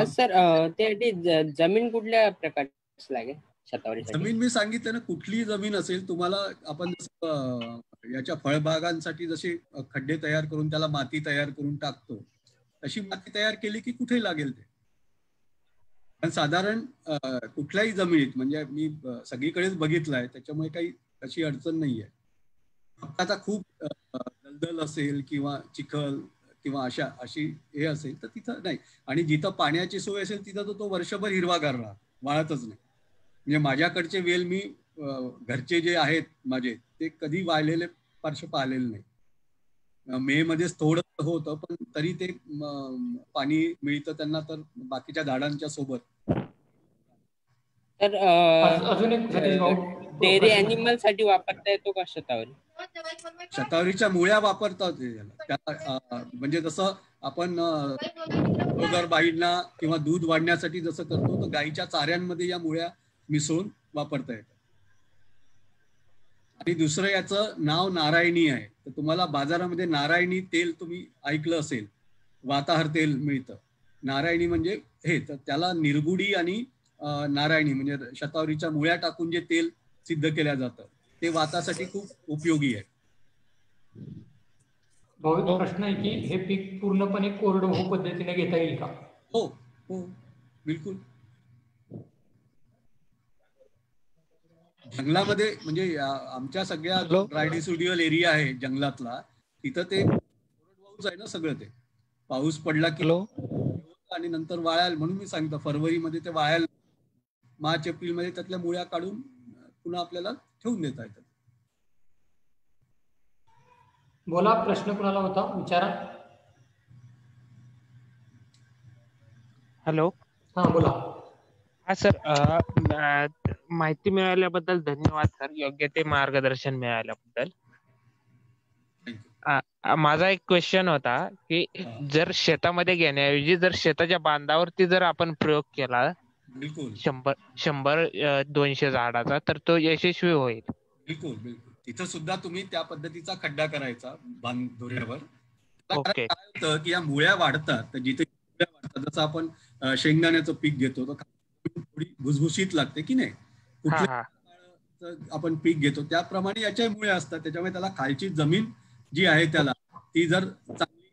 सर, त्यासाठी जमीन कुठल्या प्रकारची लागेल शतावरीसाठी? जमीन मी सांगितलं ना, कुठलीही जमीन असेल तुम्हाला, आपण याच्या फळबागांसाठी जसे खड्डे तयार करून त्याला माती तयार करून टाकतो, तशी माती तयार केली की कुठेही लागेल ते. पण साधारण कुठल्याही जमिनीत, म्हणजे मी सगळीकडेच बघितलंय, त्याच्यामुळे काही अशी अडचण नाहीये. आता खूप दलदल असेल किंवा चिखल किंवा अशी हे असेल तर तिथं नाही. आणि जिथं पाण्याची सोय असेल तिथं तो वर्षभर हिरवागार राहत, वाळतच नाही. म्हणजे माझ्याकडचे वेल मी घरचे जे आहेत माझे, ते कधी वाळलेले फारसे पाहिलेले नाही. मे मध्येच थोडं होतं, पण तरी ते पाणी मिळतं त्यांना, तर बाकीच्या झाडांच्या सोबत. तर अजून एक डेअरी अॅनिमल साठी वापरता येतो का शतावरी? शतावरीच्या मुळ्या वापरतात त्याला. म्हणजे जसं आपण गाईंना किंवा दूध वाढण्यासाठी जसं करतो, तर गाईच्या चाऱ्यांमध्ये या मुळ्या मिसळून वापरता येतात. आणि दुसरं याचं नाव नारायणी आहे. तर तुम्हाला बाजारामध्ये नारायणी तेल तुम्ही ऐकलं असेल, वाताहार तेल मिळतं. नारायणी म्हणजे हे, तर त्याला निरगुडी आणि नारायणी म्हणजे शतावरीच्या मुळ्या टाकून जे तेल सिद्ध केलं जातं, ते वातासाठी खूप उपयोगी आहे. भाऊ, प्रश्न आहे की हे पीक पूर्णपणे कोरडवाहू पद्धतीने घेता येईल का? हो हो, बिलकुल. जंगलामध्ये म्हणजे आमच्या सगळ्या ड्रायडिसोडियल एरिया आहे जंगलातला, तिथं ते कोरडवाहूच आहे ना सगळं. ते पाऊस पडला की आणि नंतर वाळायला, म्हणून मी सांगतो फरवरीमध्ये ते वाळायला, मार्च एप्रिलमध्ये त्यातल्या मुळ्या काढून पुन्हा आपल्याला ठेवून देता येतात. बोला, प्रश्न कुणाला होता विचारा. हॅलो. हा बोला. हा सर, माहिती मिळाल्याबद्दल धन्यवाद सर. योग्य ते मार्गदर्शन मिळाल्याबद्दल. माझा एक क्वेश्चन होता की जर शेतामध्ये घेण्याऐवजी जर शेताच्या बांधावरती जर आपण प्रयोग केला 100-200 झाडाचा, तर तो यशस्वी होईल? बिलकुल बिलकुल. तिथं सुद्धा तुम्ही त्या पद्धतीचा खड्डा करायचा बांधोऱ्यावर. ओके. काय होतं की या मुळ्या वाढतात, तर जिथे मुळ्या वाढतात, जसं आपण शेंगदाण्याचं पीक घेतो तर थोडी भुसभुशीत लागते की नाही, कुठल्या आपण पीक घेतो त्याप्रमाणे याच्या मुळ्या असतात. त्याच्यामुळे त्याला खालची जमीन जी आहे त्याला ती जर चांगली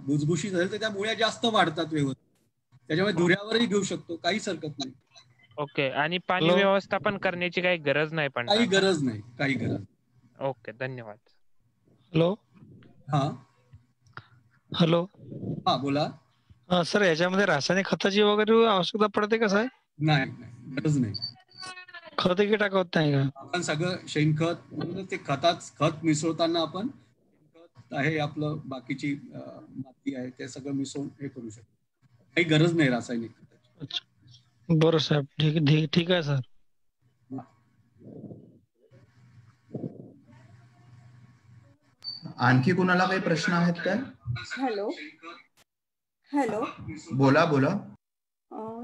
भुसभुशीत असेल तर त्या मुळ्या जास्त वाढतात व्यवस्थित. त्याच्यामुळे धुऱ्यावरही घेऊ शकतो, काहीच हरकत नाही. ओके. आणि पाणी व्यवस्थापन करण्याची काही गरज नाही पण? काही गरज नाही, काही गरज. ओके, धन्यवाद. हॅलो. हा हॅलो. हा बोला. हा सर, याच्यामध्ये रासायनिक खताची वगैरे आवश्यकता पडते का साहेब? नाही, गरज नाही. खत की टाकत नाही का? आपण सगळं शेणखत म्हणून ते खत मिसळताना आपण खत आहे आपलं, बाकीची माती आहे ते सगळं मिसळून हे करू शकतो. काही गरज नाही रासायनिक खताची. बरं साहेब, ठीक आहे सर. आणखी कुणाला काही प्रश्न आहेत काय? हॅलो. हॅलो. बोला बोला.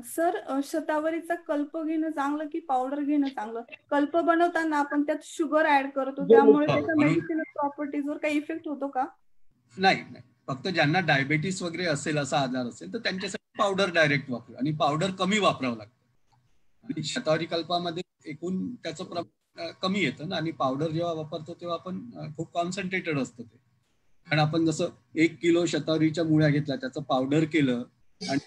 सर, शतावरीचा कल्प घेणं चांगलं की पावडर घेणं चांगलं? कल्प बनवताना आपण त्यात शुगर ऍड करतो, त्यामुळे त्याच्या मेडिसिनल प्रॉपर्टीजवर काही इफेक्ट होतो का? नाही, फक्त ज्यांना डायबेटीस वगैरे असेल, असा आजार असेल तर त्यांच्यासाठी पावडर डायरेक्ट वापरू, आणि पावडर कमी वापरावं लागतं. आणि शतावरी कल्पामध्ये एकूण त्याचं प्रमाण कमी येतं ना, आणि पावडर जेव्हा वापरतो तेव्हा आपण खूप कॉन्सन्ट्रेटेड असतं ते. कारण आपण जसं 1 किलो शतावरीच्या मुळ्या घेतल्या, त्याचं पावडर केलं आणि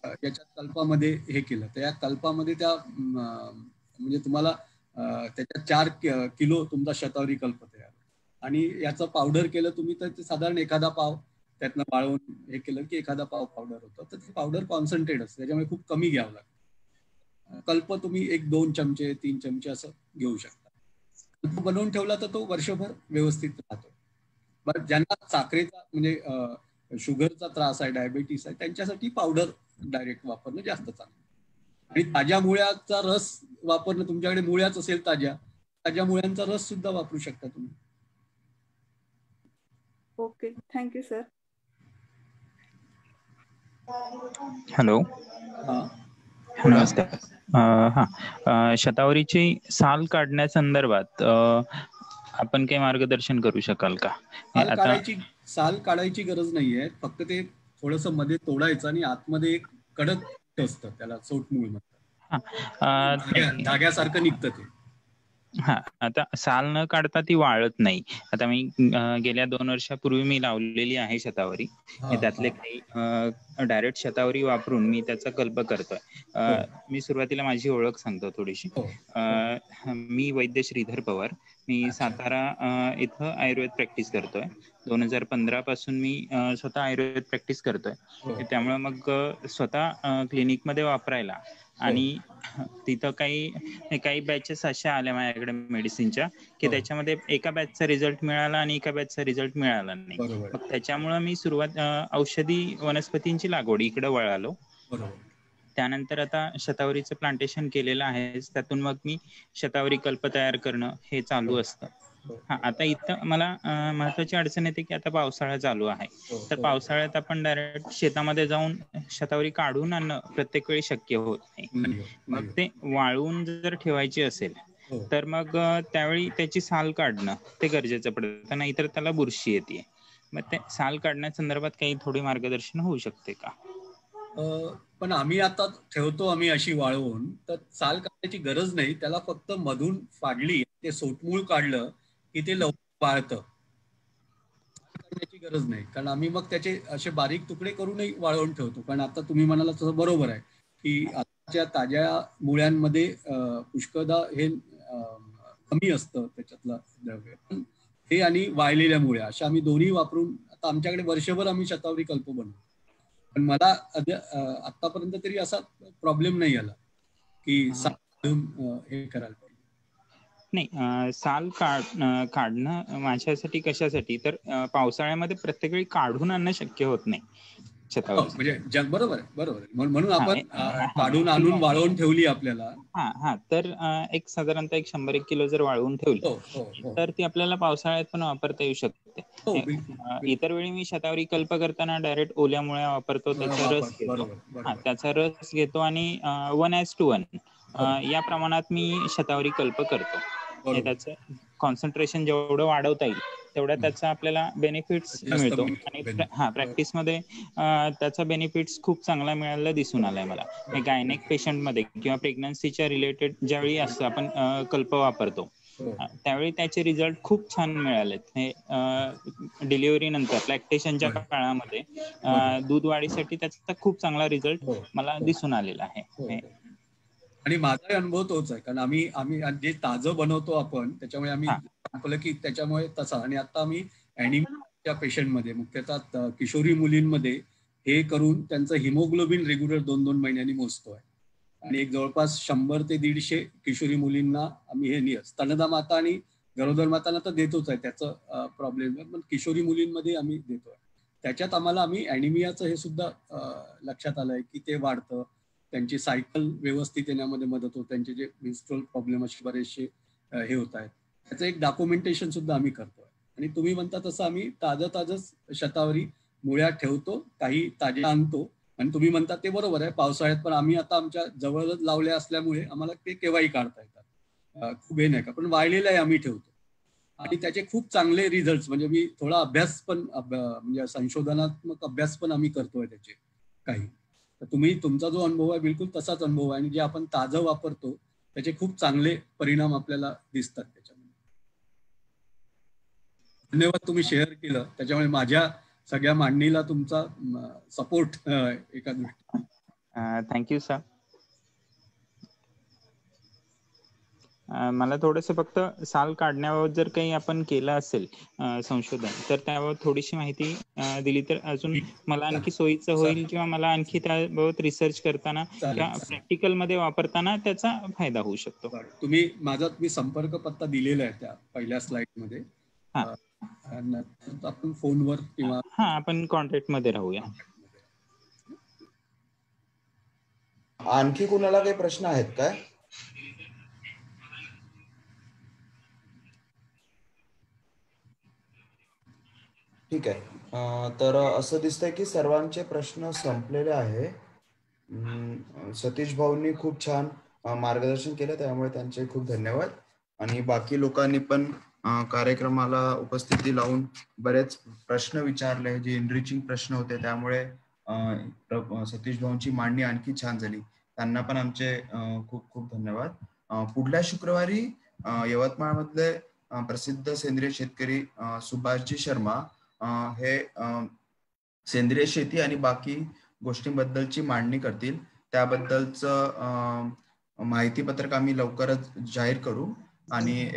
याच्या कल्पामध्ये हे केलं, तर या कल्पामध्ये त्या म्हणजे तुम्हाला त्याच्यात 4 किलो तुमचा शतावरी कल्प तयार. आणि याचं पावडर केलं तुम्ही तर ते साधारण एखादा पाव त्यातनं वाळवून हे केलं की एखादा पाव पावडर होतं. तर ते पावडर कॉन्सन्ट्रेट असतं, त्याच्यामुळे खूप कमी घ्यावं लागतं. कल्प तुम्ही 1-2 चमचे 3 चमचे असं घेऊ शकता. कल्प बनवून ठेवला तर तो वर्षभर व्यवस्थित राहतो. बरं, ज्यांना साखरेचा म्हणजे शुगरचा त्रास आहे, डायबिटीस आहे, त्यांच्यासाठी पावडर डायरेक्ट वापरणं जास्त चांगलं. आणि ताज्या मुळ्याचा रस वापरणं, तुमच्याकडे मुळ्याच असेल ताज्या मुळ्यांचा रस सुद्धा वापरू शकता तुम्ही. Okay, thank you sir. हॅलो, नमस्कार. हा, शतावरीची साल काढण्यासंदर्भात आपण काही मार्गदर्शन करू शकाल का? साल काढायची गरज नाहीये, फक्त ते थोडस मध्ये तोडायचं आणि आतमध्ये एक कडक असतं, त्याला सोटमूळ म्हणतात, धाग्यासारखं निघतं ते. हा, आता साल न काढता ती वाळत नाही. आता मी गेल्या 2 वर्षापूर्वी मी लावलेली आहे शतावरी. त्यातले काही डायरेक्ट शतावरी वापरून मी त्याचा कल्प करतोय. मी सुरुवातीला माझी ओळख सांगतो थोडीशी. मी वैद्य श्रीधर पवार. मी सातारा इथं आयुर्वेद प्रॅक्टिस करतोय. 2015 पासून मी स्वतः आयुर्वेद प्रॅक्टिस करतोय. त्यामुळे मग स्वतः क्लिनिकमध्ये वापरायला आणि तिथं काही बॅचेस अशा आल्या माझ्याकडे मेडिसिनच्या की त्याच्यामध्ये एका बॅचचा रिझल्ट मिळाला आणि एका बॅचचा रिझल्ट मिळाला नाही. मग त्याच्यामुळे मी औषधी वनस्पतींची लागवड इकडे वळालो. त्यानंतर आता शतावरीचं प्लांटेशन केलेलं आहे. त्यातून मग मी शतावरी कल्प तयार करणं हे चालू असतं. हा, आता इथं मला महत्वाची अडचण येते की आता पावसाळा चालू आहे. तर पावसाळ्यात आपण डायरेक्ट शेतामध्ये जाऊन शतावरी काढून आणणं प्रत्येक वेळी शक्य होत नाही. मग ते वाळवून जर ठेवायची असेल तर मग त्यावेळी त्याची साल काढणं ते गरजेचं पडतं, नाहीतर त्याला बुरशी येते. मग ते साल काढण्यासंदर्भात काही थोडी मार्गदर्शन होऊ शकते का? पण आम्ही आता ठेवतो आम्ही अशी वाळवून, तर साल काढण्याची गरज नाही. त्याला फक्त मधून फाडली, ते सोटमूळ काढलं की ते लवकर वाळतं. काढण्याची गरज नाही, कारण आम्ही मग त्याचे असे बारीक तुकडे करूनही वाळवून ठेवतो. कारण आता तुम्ही म्हणाला तसं बरोबर आहे की आताच्या ताज्या मुळ्यांमध्ये पुष्कळदा हे कमी असतं त्याच्यातलं द्रव्य. हे आणि वाळलेल्या मुळ्या अशा आम्ही दोन्ही वापरून आता आमच्याकडे वर्षभर आम्ही शतावरी कल्प बनवतो. पण मला आतापर्यंत तरी असा प्रॉब्लेम नाही आला की हे करायला पाहिजे. नाही, साल काढणं माझ्यासाठी कशासाठी तर पावसाळ्यामध्ये प्रत्येक वेळी काढून आणणं शक्य होत नाही शतावरी. म्हणजे बरोबर आहे. म्हणून आपण काढून आणून वाळवून ठेवली आपल्याला. हा, तर एक साधारणतः 100-1 किलो जर वाळवून ठेवली तर ती आपल्याला पावसाळ्यात पण वापरता येऊ शकते. इतर वेळी मी शतावरी कल्प करताना डायरेक्ट ओल्या मुळ्या वापरतो, त्याचा रस घेतो. त्याचा रस घेतो आणि 1:1 या प्रमाणात मी शतावरी कल्प करतो. त्याचं कॉन्सन्ट्रेशन जेवढं वाढवता येईल तेवढा त्याचा आपल्याला बेनिफिट्स मिळतो. आणि प्रॅक्टिसमध्ये त्याचा बेनिफिट्स खूप चांगला मिळायला दिसून आलाय मला. गायनेक पेशंटमध्ये किंवा प्रेग्नन्सीच्या रिलेटेड ज्यावेळी असं आपण कल्प वापरतो त्यावेळी त्याचे रिझल्ट खूप छान मिळालेत. हे डिलिव्हरी नंतर लॅक्टेशनच्या काळामध्ये दूध वाढीसाठी त्याचा खूप चांगला रिझल्ट मला दिसून आलेला आहे. आणि माझा अनुभव तोच आहे, कारण आम्ही जे ताजं बनवतो आपण त्याच्यामुळे आम्ही दाखवलं की त्याच्यामुळे तसा. आणि आता आम्ही ॲनिमियाच्या पेशंटमध्ये मुख्यतः किशोरी मुलींमध्ये हे करून त्यांचं हिमोग्लोबिन रेग्युलर 2-2 महिन्यांनी मोजतोय. आणि एक जवळपास 100 ते 150 किशोरी मुलींना आम्ही हे स्तनदा माता आणि गरोदर मातांना तर देतोच आहे, त्याचं प्रॉब्लेम आहे, पण किशोरी मुलींमध्ये आम्ही देतोय. त्याच्यात आम्ही ॲनिमियाचं हे सुद्धा लक्षात आलंय की ते वाढतं, त्यांची सायकल व्यवस्थित येण्यामध्ये मदत होते, त्यांचे जे मेन्स्ट्रुअल प्रॉब्लेम असे बरेचसे हे होत आहेत, त्याचं एक डॉक्युमेंटेशन सुद्धा आम्ही करतोय. आणि तुम्ही म्हणता तसं आम्ही ताजंच शतावरी मुळ्या ठेवतो, काही ताज्या आणतो. आणि तुम्ही म्हणता ते बरोबर आहे, पावसाळ्यात पण आम्ही आता आमच्या जवळच लावल्या असल्यामुळे आम्हाला ते केव्हाही काढता येतात, खूप हे नाही का. पण वाळलेलं आम्ही ठेवतो आणि त्याचे खूप चांगले रिझल्ट. म्हणजे मी थोडा अभ्यास पण म्हणजे संशोधनात्मक अभ्यास पण आम्ही करतोय त्याचे काही. तर तुमचा जो अनुभव आहे बिलकुल तसाच अनुभव आहे. आणि जे आपण ताजं वापरतो त्याचे खूप चांगले परिणाम आपल्याला दिसतात त्याच्यामध्ये. धन्यवाद, तुम्ही शेअर केलं त्याच्यामुळे माझ्या सगळ्या मांडणीला तुमचा सपोर्ट एका दृष्टीने. Thank you sir. मला थोडस फक्त साल काढण्याबाबत जर काही आपण केलं असेल संशोधन, तर त्याबाबत थोडीशी माहिती दिली तर अजून मला आणखी सोयीचं होईल, किंवा मला आणखी त्याबाबत रिसर्च करताना किंवा प्रॅक्टिकल मध्ये वापरताना त्याचा फायदा होऊ शकतो. मी संपर्क पत्ता दिलेला आहे त्या पहिल्या स्लाइड मध्ये. आपण फोनवर किंवा आपण कॉन्टॅक्ट मध्ये राहूया. आणखी कुणाला काही प्रश्न आहेत काय? ठीक आहे. तर असं दिसतंय की सर्वांचे प्रश्न संपलेले आहे. सतीश भाऊंनी खूप छान मार्गदर्शन केलं, त्यामुळे त्यांचे खूप धन्यवाद. आणि बाकी लोकांनी पण कार्यक्रमाला उपस्थिती लावून बरेच प्रश्न विचारले, जे इनरिचिंग प्रश्न होते, त्यामुळे सतीश भाऊंची मांडणी आणखी छान झाली. त्यांना पण आमचे खूप खूप धन्यवाद. पुढल्या शुक्रवारी यवतमाळमधले प्रसिद्ध सेंद्रिय शेतकरी सुभाषजी शर्मा हे सेंद्रिय शेती आणि बाकी गोष्टींबद्दलची मांडणी करतील. त्याबद्दलचं माहितीपत्रक आम्ही लवकरच जाहीर करू, आणि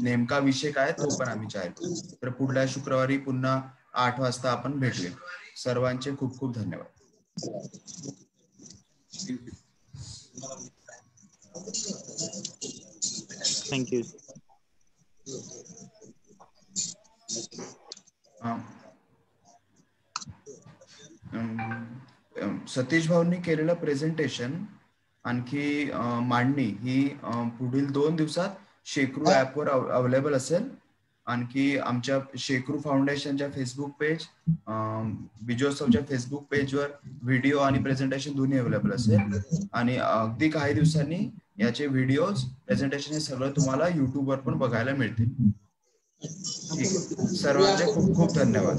नेमका विषय काय तो पण आम्ही जाहीर करू. तर पुढल्या शुक्रवारी पुन्हा 8 वाजता आपण भेटूया. सर्वांचे खूप खूप धन्यवाद. थँक्यू. सतीश भाऊंनी केलेलं प्रेझेंटेशन आणखी मांडणी ही पुढील 2 दिवसात शेकरू ऍपवर अवेलेबल असेल. आणखी आमच्या शेकरू फाउंडेशनच्या फेसबुक पेज, बिजोत्सवच्या फेसबुक पेजवर व्हिडिओ आणि प्रेझेंटेशन दोन्ही अवेलेबल असेल. आणि अगदी काही दिवसांनी याचे व्हिडिओज, प्रेझेंटेशन हे सगळं तुम्हाला युट्यूबवर पण बघायला मिळतील. ठीक आहे. सर्वांचे खूप खूप धन्यवाद.